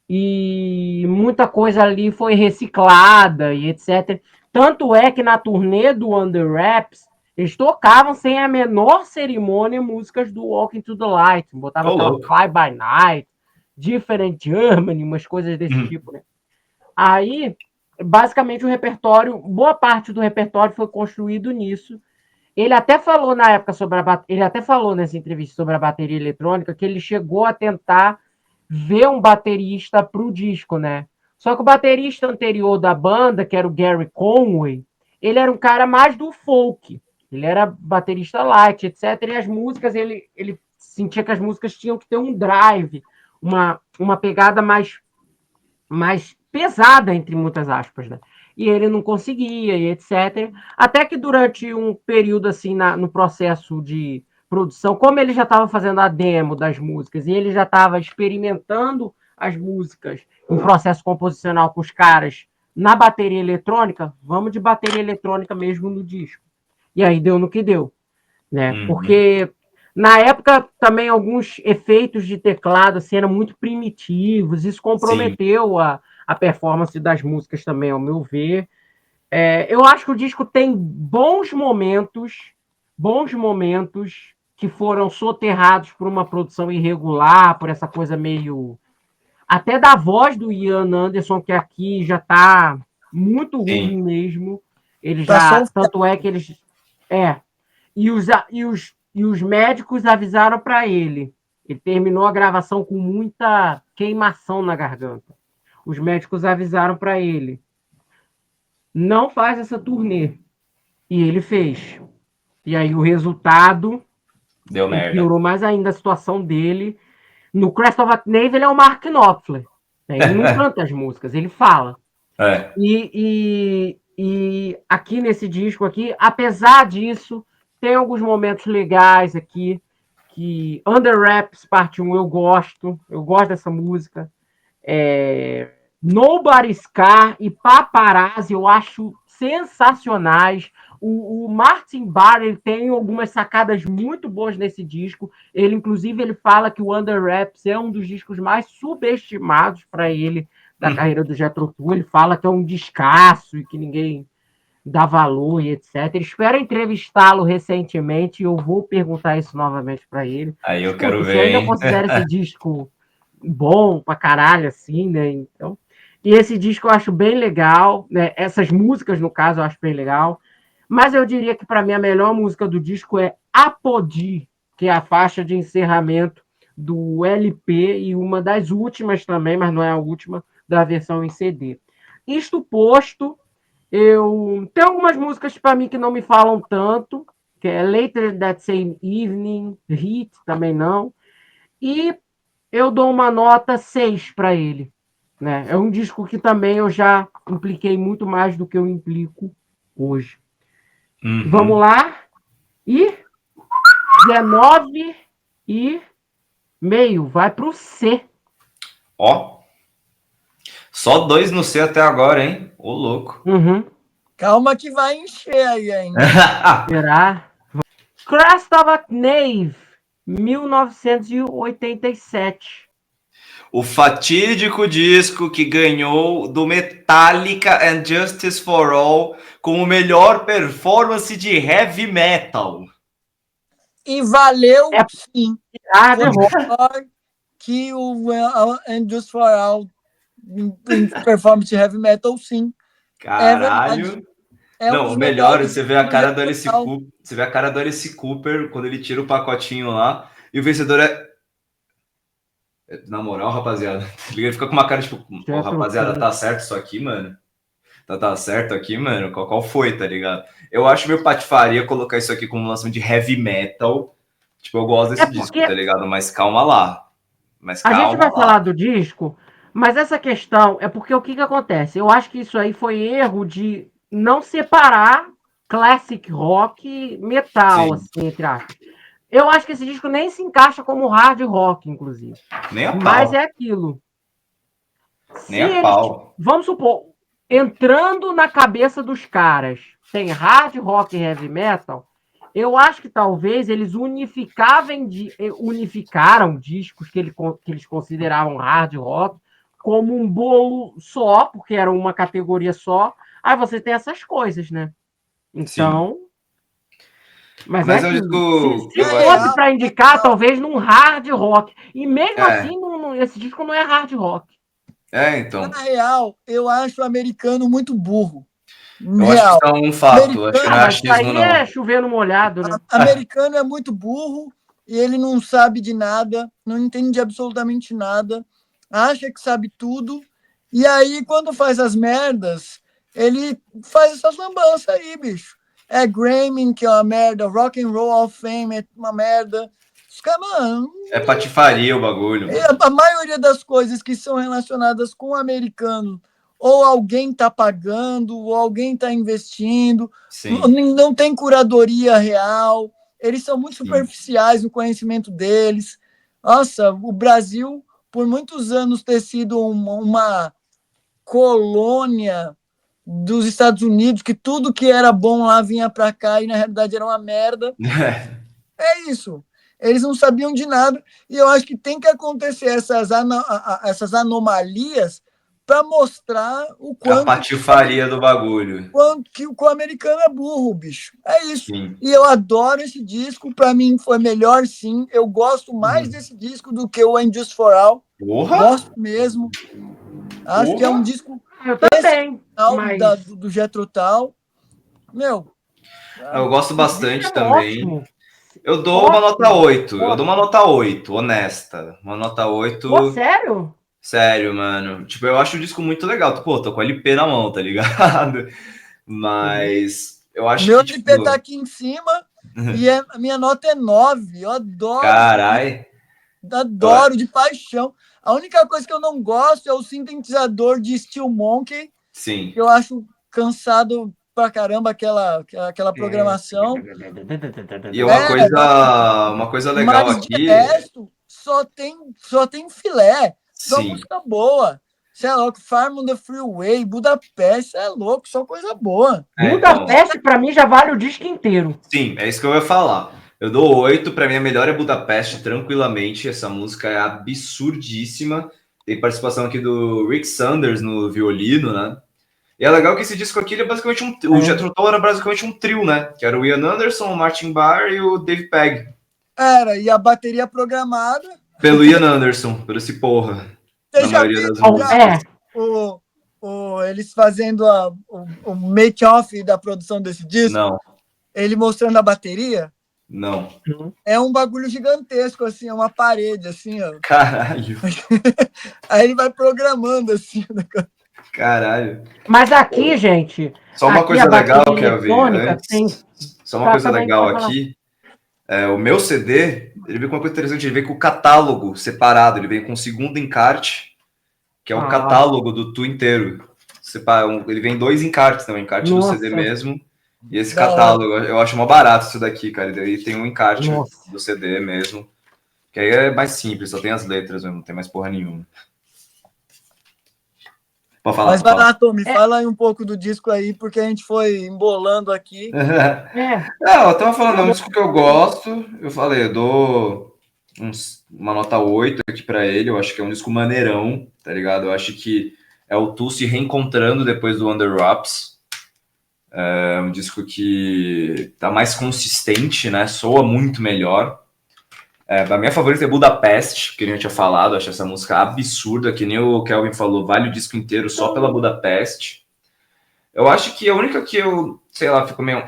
E muita coisa ali foi reciclada e etc. Tanto é que na turnê do Under Wraps, eles tocavam sem a menor cerimônia músicas do Walking to the Light. Botavam aquela Fly By Night, Different Germany, umas coisas desse tipo, né? Aí, basicamente, o repertório, boa parte do repertório foi construído nisso. Ele até falou na época ele até falou nessa entrevista sobre a bateria eletrônica que ele chegou a tentar ver um baterista para o disco, né? Só que o baterista anterior da banda, que era o Gary Conway, ele era um cara mais do folk. Ele era baterista light, etc. E as músicas, ele sentia que as músicas tinham que ter um drive, uma pegada mais pesada, entre muitas aspas, né? E ele não conseguia, e etc. Até que durante um período, assim, no processo de produção, como ele já estava fazendo a demo das músicas, e ele já estava experimentando as músicas em processo composicional com os caras na bateria eletrônica, vamos de bateria eletrônica mesmo no disco. E aí deu no que deu, né? Porque na época, também, alguns efeitos de teclado assim, eram muito primitivos. Isso comprometeu a performance das músicas também, ao meu ver. Eu acho que o disco tem bons momentos que foram soterrados por uma produção irregular, por essa coisa meio... Até da voz do Ian Anderson, que aqui já está muito ruim mesmo. Ele já... Tanto é que eles... E os médicos avisaram para ele. Ele terminou a gravação com muita queimação na garganta. Os médicos avisaram para ele: não faz essa turnê. E ele fez. E aí o resultado deu merda. Piorou mais ainda a situação dele. No Crest of Knave ele é o Mark Knopfler. Ele não canta as músicas, ele fala. E aqui nesse disco aqui, apesar disso, tem alguns momentos legais aqui, que Under Wraps, parte 1, eu gosto dessa música. Nobody's Car e Paparazzi eu acho sensacionais. O Martin Barr, ele tem algumas sacadas muito boas nesse disco. Inclusive, ele fala que o Under Wraps é um dos discos mais subestimados para ele da carreira do Jethro Tull. Ele fala que é um descasso e que ninguém dá valor e etc. Espero entrevistá-lo recentemente e eu vou perguntar isso novamente para ele. Aí eu quero ver. Você ainda considera esse disco bom pra caralho, assim, né? Então, e esse disco eu acho bem legal, né? Essas músicas, no caso, eu acho bem legal. Mas eu diria que, para mim, a melhor música do disco é Apodi, que é a faixa de encerramento do LP e uma das últimas também, mas não é a última, da versão em CD. Isto posto, eu tenho algumas músicas para mim que não me falam tanto, que é Later That Same Evening, Hit, também não. E eu dou uma nota 6 para ele. Né? É um disco que também eu já impliquei muito mais do que eu implico hoje. Vamos lá. E 19,5 vai para o C. Ó. Só 2 no C até agora, hein? Ô, louco. Calma que vai encher aí ainda. Será? Crest of Knave, 1987. O fatídico disco que ganhou do Metallica and Justice for All como melhor performance de heavy metal. E valeu, sim. Foi melhor que o And Justice for All em performance de heavy metal, sim. Caralho. Não, o melhor, você vê a cara do Alice Cooper. Você vê a cara do Alice Cooper quando ele tira o pacotinho lá e o vencedor é... Na moral, rapaziada, ele fica com uma cara tipo, rapaziada, tá certo isso aqui, mano? tá certo aqui, mano? Qual foi, tá ligado? Eu acho meio patifaria colocar isso aqui como um lançamento de heavy metal. Tipo, eu gosto desse disco, porque tá ligado? Mas calma lá. Mas a gente calma vai lá. falar do disco, mas essa questão é porque o que acontece? Eu acho que isso aí foi erro de não separar classic rock e metal, Sim, assim, entre aspas. Eu acho que esse disco nem se encaixa como hard rock, inclusive. nem a Mas pau. é aquilo. Se Nem a eles, pau. vamos supor, entrando na cabeça dos caras, tem hard rock e heavy metal, eu acho que talvez eles unificaram discos que eles consideravam hard rock como um bolo só, porque era uma categoria só. Aí você tem essas coisas, né? Sim. Então, mas é Mas é um aquilo. disco que Se Na eu fosse acho. real, para na indicar, real, talvez num hard rock. E mesmo É, assim, esse disco não é hard rock. então. na real, eu acho o americano muito burro. Eu acho que isso Real. é um fato. Eu acho que Ah, não Americano, é mas isso achismo, aí é não. chovendo molhado, né? americano é muito burro e ele não sabe de nada, não entende de absolutamente nada, acha que sabe tudo. E aí, quando faz as merdas, ele faz essas lambanças aí, bicho. É Grammy, que é uma merda, Rock and Roll Hall of Fame é uma merda. Os caras, mano, É patifaria o bagulho, mano. a maioria das coisas que são relacionadas com o americano, ou alguém está pagando, ou alguém está investindo, Sim, não tem curadoria real, eles são muito sim. superficiais no conhecimento deles. Nossa, o Brasil, por muitos anos, ter sido uma colônia dos Estados Unidos, que tudo que era bom lá vinha para cá e na realidade era uma merda. É isso. Eles não sabiam de nada. E eu acho que tem que acontecer essas anomalias para mostrar o A quanto patifaria do bagulho. que o americano é burro, bicho. É isso. Sim. E eu adoro esse disco. Para mim foi melhor, sim. Eu gosto mais desse disco do que o And Just For All. Porra! Gosto mesmo. Acho que é um Porra! disco Eu também, da, mas do Jethro Tull. Meu, Eu gosto o disco bastante é também. ótimo. Eu dou uma nota Ótimo. 8. Eu dou uma Ótimo. nota 8, honesta. Uma nota Pô, 8. sério? Sério, mano. Tipo, eu acho o disco muito legal. Pô, tô com o LP na mão, tá ligado? Uhum. Mas eu acho meu que, LP tá tipo. aqui em cima e a minha nota é 9. Eu adoro esse disco. Carai. Adoro de paixão. A única coisa que eu não gosto é o sintetizador de Steel Monkey, Sim. que eu acho cansado pra caramba aquela programação. E É, uma coisa legal mas de aqui. resto, só tem filé, só Sim. música boa. Você é louco, Farm on the Freeway, Budapeste, você é louco, só coisa boa. Então. Budapeste, pra mim, já vale o disco inteiro. Sim, é isso que eu ia falar. Eu dou 8, pra mim a melhor é Budapeste, tranquilamente. Essa música é absurdíssima. Tem participação aqui do Rick Sanders no violino, né? E é legal que esse disco aqui ele é basicamente o Jethro Tull era basicamente um trio, né? Que era o Ian Anderson, o Martin Barr e o Dave Pegg. E a bateria programada. Pelo Ian Anderson, por esse porra, Você na já maioria viu das já, músicas. eles fazendo o make-off da produção desse disco? Não, Ele mostrando a bateria? não. É um bagulho gigantesco, assim, é uma parede, assim, ó. Caralho, Aí ele vai programando, assim. caralho. Mas aqui, gente, Só uma aqui a coisa legal, bateria Kelvin, eletrônica tem. antes. Só uma coisa Também legal pode falar. aqui. O meu CD, ele vem com uma coisa interessante, ele vem com o catálogo separado, ele vem com o segundo encarte, que é o catálogo do tu inteiro. Ele vem 2 encartes, né? O encarte do CD Nossa, mesmo e esse Da hora. catálogo. Eu acho mó barato isso daqui, cara. E daí tem um encarte nossa. do CD mesmo, que aí é mais simples, só tem as letras mesmo, não tem mais porra nenhuma. Pode falar, Mas pode vai falar. lá, Tommy, fala aí um pouco do disco aí, porque a gente foi embolando aqui. É, Não, eu tava falando, é um disco que eu gosto. Eu falei, eu dou uma nota 8 aqui pra ele. Eu acho que é um disco maneirão, tá ligado? Eu acho que é o Tu se reencontrando depois do Under Wraps. É um disco que tá mais consistente, né? Soa muito melhor. A minha favorita é Budapeste, que a gente tinha falado. Eu acho essa música absurda, que nem o Kelvin falou, vale o disco inteiro só pela Budapeste. Eu acho que a única que eu, sei lá, fico meio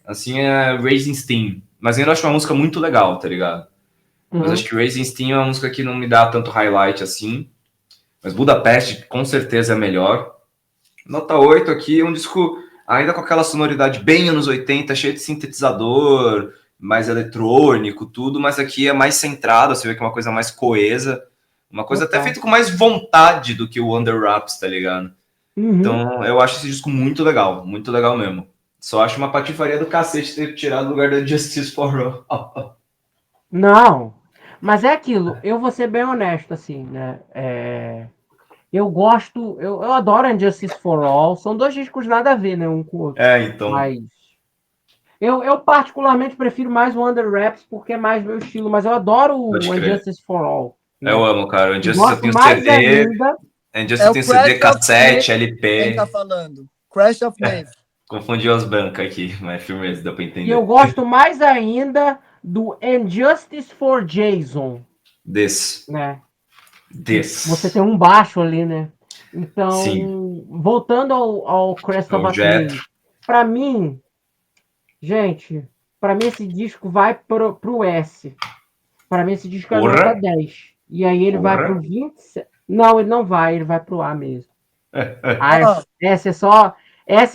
assim é Raising Steam. Mas ainda acho uma música muito legal, tá ligado? Mas acho que Raising Steam é uma música que não me dá tanto highlight assim. Mas Budapeste com certeza é melhor. Nota 8 aqui, um disco ainda com aquela sonoridade bem anos 80, cheio de sintetizador, mais eletrônico, tudo, mas aqui é mais centrado, você vê que é uma coisa mais coesa, uma coisa até feita com mais vontade do que o Under Wraps, tá ligado? Então, eu acho esse disco muito legal mesmo. Só acho uma patifaria do cacete ter tirado o lugar da Justice for All. Não, mas é aquilo, eu vou ser bem honesto, assim, né? Eu gosto, eu adoro Injustice for All, são dois discos nada a ver, né? Um com o outro. Então. Mas eu particularmente prefiro mais o Under Wraps porque é mais meu estilo, mas eu adoro o Injustice for All. Né? Eu amo, cara. O Injustice eu tenho CD. Ainda, Injustice eu tenho CD, cassete, LP. Quem tá falando? Crash of Maeve. Confundiu as bancas aqui, mas firmeza, dá pra entender. E eu gosto mais ainda do Injustice for Jason. Né? Você tem um baixo ali, né? Então, sim. Voltando ao Crest of Athena, pra mim, gente, pra mim esse disco vai pro S. Pra mim esse disco é nota 10. E aí ele vai pro 27. Não, ele não vai, ele vai pro A mesmo. Essa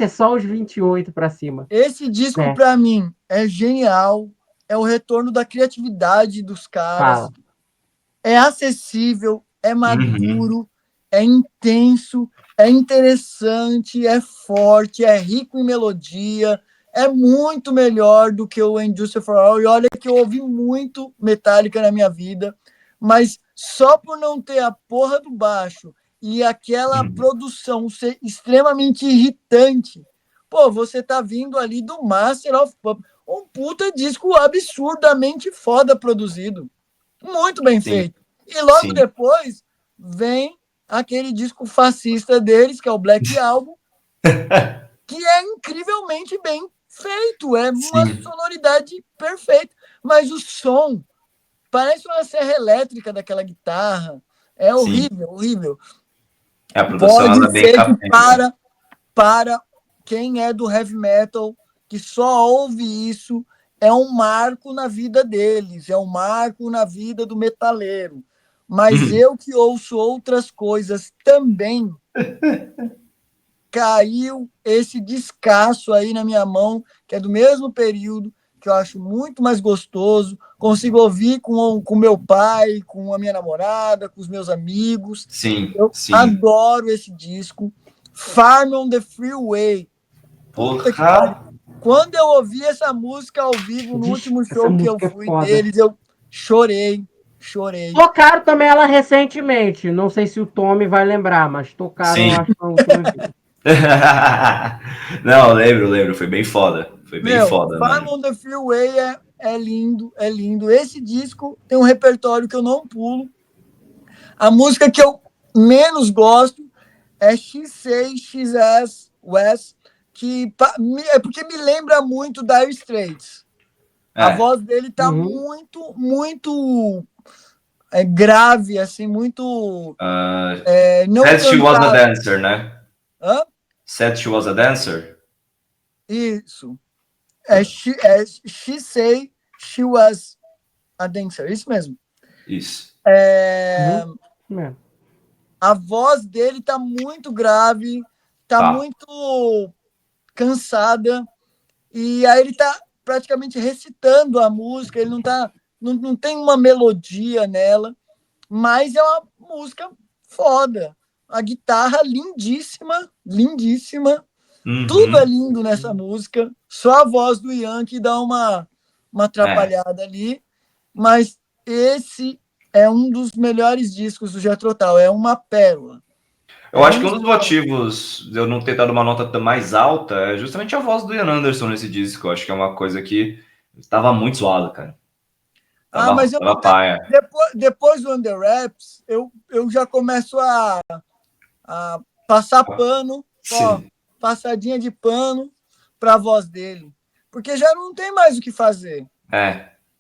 é só os 28 pra cima. Esse disco, pra mim, é genial. É o retorno da criatividade dos caras. É acessível, é maduro, é intenso, é interessante, é forte, é rico em melodia, é muito melhor do que o Injustice for All. E olha que eu ouvi muito Metallica na minha vida, mas só por não ter a porra do baixo e aquela produção ser extremamente irritante, pô, você tá vindo ali do Master of Puppets, um puta disco absurdamente foda produzido. Muito bem feito. E logo depois vem aquele disco fascista deles, que é o Black Album, que é incrivelmente bem feito. É uma sonoridade perfeita. Mas o som parece uma serra elétrica daquela guitarra. É horrível, horrível. A produção anda bem capenga. Para quem é do heavy metal, que só ouve isso, é um marco na vida deles, é um marco na vida do metaleiro. Mas eu que ouço outras coisas também, caiu esse descasso aí na minha mão, que é do mesmo período, que eu acho muito mais gostoso. Consigo ouvir com meu pai, com a minha namorada, com os meus amigos. Eu adoro esse disco. Farm on the Freeway. Puta que pariu. Quando eu ouvi essa música ao vivo no último show que eu fui deles, eu chorei. Tocaram também ela recentemente. Não sei se o Tommy vai lembrar, mas tocaram, acho que na última vez. Não, lembro. Foi bem foda. Foi bem foda. Farm on the Freeway é lindo, é lindo. Esse disco tem um repertório que eu não pulo. A música que eu menos gosto é She Say, She's As West, que é porque me lembra muito Dire Straits. A voz dele tá muito grave, assim, muito... Said She Was a Dancer, né? Hã? Said She Was a Dancer? Isso. She Say She Was a Dancer, isso mesmo. Isso. A voz dele tá muito grave, tá muito cansada, e aí ele tá praticamente recitando a música, ele não tem uma melodia nela, mas é uma música foda. A guitarra lindíssima, tudo é lindo nessa música, só a voz do Ian que dá uma atrapalhada ali, mas esse é um dos melhores discos do Jethro Tull, é uma pérola. Eu acho que um dos motivos de eu não ter dado uma nota mais alta é justamente a voz do Ian Anderson nesse disco. Eu acho que é uma coisa que estava muito zoada, cara. Mas depois do Under Wraps, eu já começo a passar pano, passadinha de pano para a voz dele. Porque já não tem mais o que fazer.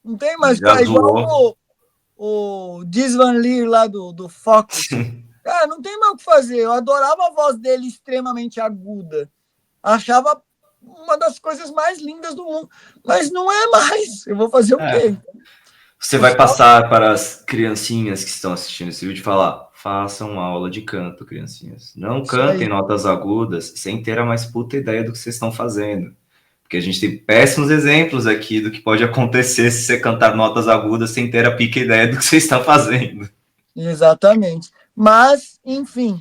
Não tem mais. É igual o Diz Van Leer lá do Focus. Cara, não tem mais o que fazer. Eu adorava a voz dele extremamente aguda. Achava uma das coisas mais lindas do mundo. Mas não é mais. Eu vou fazer o quê? Você vai passar para as criancinhas que estão assistindo esse vídeo e falar: façam aula de canto, criancinhas. Não cantem notas agudas sem ter a mais puta ideia do que vocês estão fazendo. Porque a gente tem péssimos exemplos aqui do que pode acontecer se você cantar notas agudas sem ter a pica ideia do que você está fazendo. Exatamente. Mas, enfim,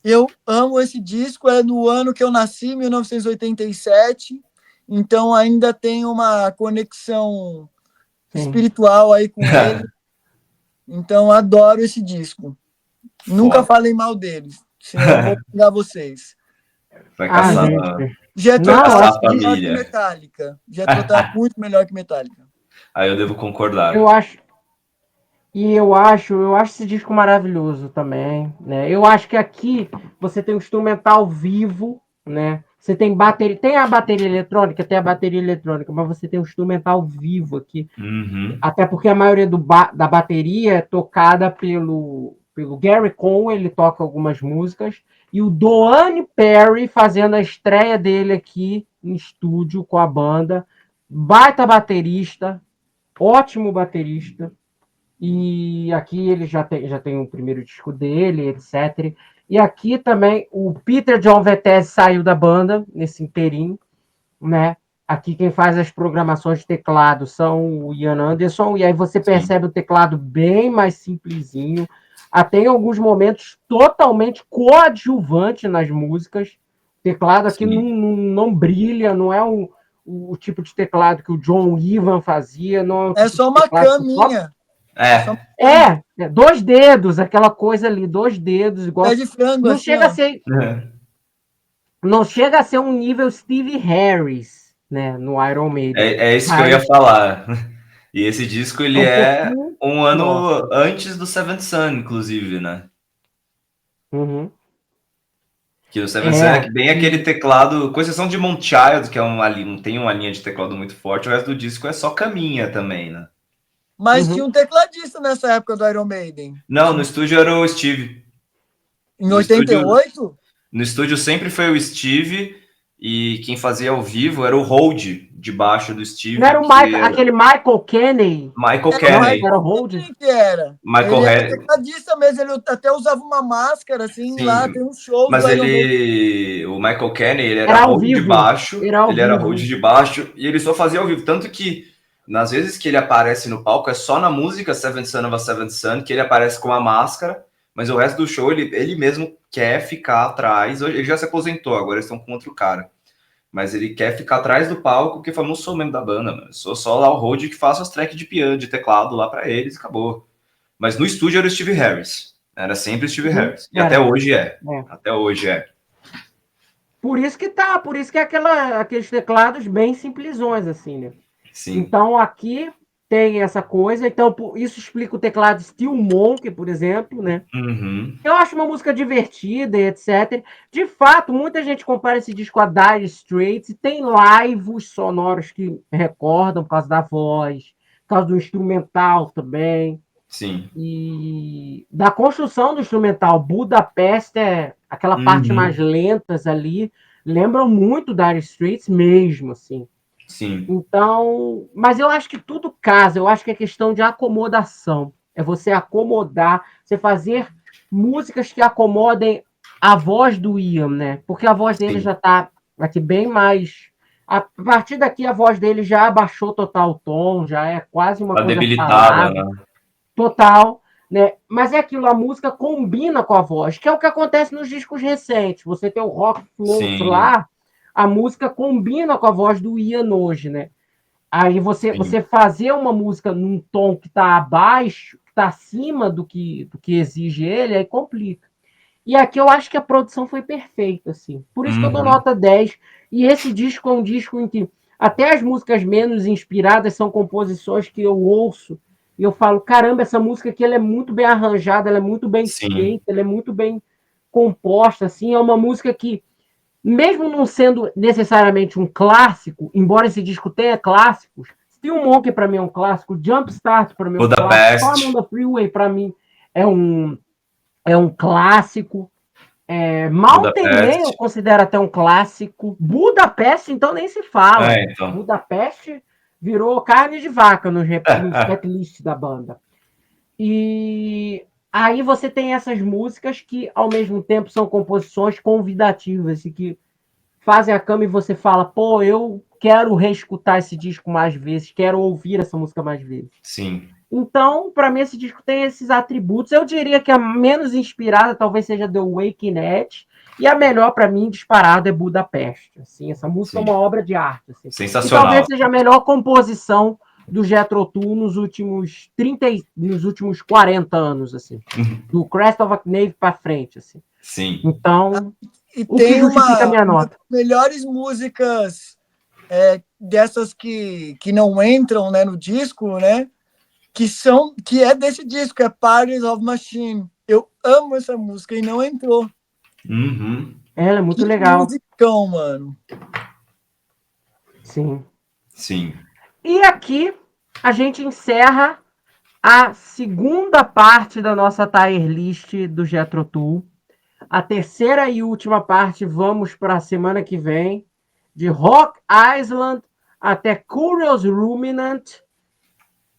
eu amo esse disco, é no ano que eu nasci, 1987, então ainda tem uma conexão espiritual aí com ele. Então, adoro esse disco. Nunca falem mal deles, senão eu vou pegar vocês. Vai caçar Jethro tá melhor que Metallica. Jethro tá muito melhor que Metallica. Aí eu devo concordar. Eu acho esse disco maravilhoso também, né? Eu acho que aqui você tem um instrumental vivo, né? Você tem bateria, tem a bateria eletrônica, mas você tem um instrumental vivo aqui. Uhum. Até porque a maioria da bateria é tocada pelo Gary Cohn, ele toca algumas músicas, e o Doane Perry fazendo a estreia dele aqui em estúdio com a banda. Baita baterista, ótimo baterista. E aqui ele já tem o primeiro disco dele, etc. E aqui também o Peter John Vettese saiu da banda nesse inteirinho, né? Aqui quem faz as programações de teclado são o Ian Anderson, e aí você percebe o teclado bem mais simplesinho, até em alguns momentos totalmente coadjuvante nas músicas. O teclado aqui não brilha, não é o tipo de teclado que o John Ivan fazia. Não é só uma caminha. É, 2 dedos, aquela coisa ali, 2 dedos, igual. É de frango, não assim, chega a ser. Não chega a ser um nível Steve Harris, né, no Iron Maiden. É isso que eu ia falar. E esse disco, ele é um ano antes do Seventh Son, inclusive, né? Uhum. Que o Seventh Son é bem aquele teclado, com exceção de Moonchild, que tem uma linha de teclado muito forte, o resto do disco é só caminha também, né? Mas tinha um tecladista nessa época do Iron Maiden. Não, no estúdio era o Steve. Em 88? No estúdio sempre foi o Steve, e quem fazia ao vivo era o Hold, debaixo do Steve. Não era aquele Michael Kenney? Michael Kenney. Era o Hold? Que era. Michael ele era tecladista mesmo, ele até usava uma máscara, assim, sim, lá tem um show. Mas o Michael Kenney, ele era Hold de baixo, ele era Hold de baixo, e ele só fazia ao vivo, tanto que nas vezes que ele aparece no palco, é só na música Seventh Son of a Seventh Son que ele aparece com a máscara, mas o resto do show ele mesmo quer ficar atrás. Ele já se aposentou, agora eles estão com outro cara. Mas ele quer ficar atrás do palco, porque eu não sou membro da banda, mano. Eu sou só lá o Rod que faço as tracks de piano, de teclado lá pra eles e acabou. Mas no estúdio era o Steve Harris. Era sempre o Steve Harris. E até hoje é. Até hoje é. Por isso que é aqueles teclados bem simplesões, assim, né? Sim. Então aqui tem essa coisa. Então isso explica o teclado Steel Monk, por exemplo, né? Uhum. Eu acho uma música divertida e etc. De fato, muita gente compara esse disco a Dire Straits e tem lives sonoros que recordam por causa da voz, por causa do instrumental também. Sim. E da construção do instrumental, Budapeste, aquela parte mais lentas ali, lembram muito Dire Straits mesmo, assim. Sim. Então, mas eu acho que tudo casa, eu acho que é questão de acomodação. É você acomodar, você fazer músicas que acomodem a voz do Ian, né? Porque a voz dele já está aqui bem mais. A partir daqui, a voz dele já abaixou total o tom, já é quase uma coisa debilitada, né? Total, né? Mas é aquilo, a música combina com a voz, que é o que acontece nos discos recentes. Você tem o Rock Floats lá, a música combina com a voz do Ian hoje, né? Aí você fazer uma música num tom que está abaixo, que está acima do que exige ele, aí complica. E aqui eu acho que a produção foi perfeita, assim. Por isso que eu dou nota 10. E esse disco é um disco em que até as músicas menos inspiradas são composições que eu ouço e eu falo, caramba, essa música aqui ela é muito bem arranjada, ela é muito bem feita, ela é muito bem composta, assim. É uma música que, mesmo não sendo necessariamente um clássico, embora esse disco tenha clássicos, Steel Monk para mim é um clássico, Jumpstart para mim é um clássico, Storm on the Freeway para mim é um clássico, Mountain Man eu considero até um clássico, Budapeste então nem se fala, Budapeste virou carne de vaca no setlist da banda. E aí você tem essas músicas que, ao mesmo tempo, são composições convidativas e que fazem a cama e você fala, pô, eu quero reescutar esse disco mais vezes, quero ouvir essa música mais vezes. Sim. Então, para mim, esse disco tem esses atributos. Eu diria que a menos inspirada talvez seja The Waking Edge, e a melhor para mim, disparada, é Budapeste. Assim, essa música é uma obra de arte. Assim. Sensacional. E talvez seja a melhor composição do Jethro Tull nos últimos 40 anos, assim. Do Crest of a Knave para frente, assim. Sim. Então, e o que justifica a minha nota? Melhores músicas dessas que não entram, né, no disco, né? Que é desse disco, é Parties of Machine. Eu amo essa música e não entrou. Uhum. Ela é muito legal. Musicão, mano. Sim. Sim. E aqui a gente encerra a segunda parte da nossa tier list do Jethro Tull. A terceira e última parte vamos para a semana que vem, de Rock Island até Curious Ruminant.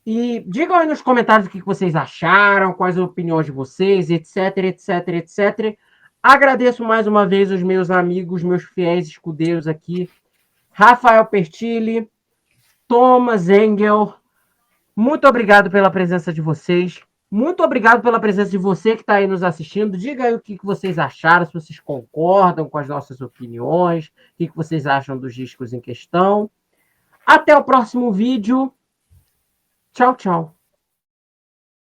E digam aí nos comentários o que vocês acharam, quais as opiniões de vocês, etc, etc, etc. Agradeço mais uma vez os meus amigos, meus fiéis escudeiros aqui, Rafael Pertilli, Thomas Engel. Muito obrigado pela presença de vocês. Muito obrigado pela presença de você que está aí nos assistindo. Diga aí o que vocês acharam, se vocês concordam com as nossas opiniões, o que vocês acham dos discos em questão. Até o próximo vídeo. Tchau, tchau.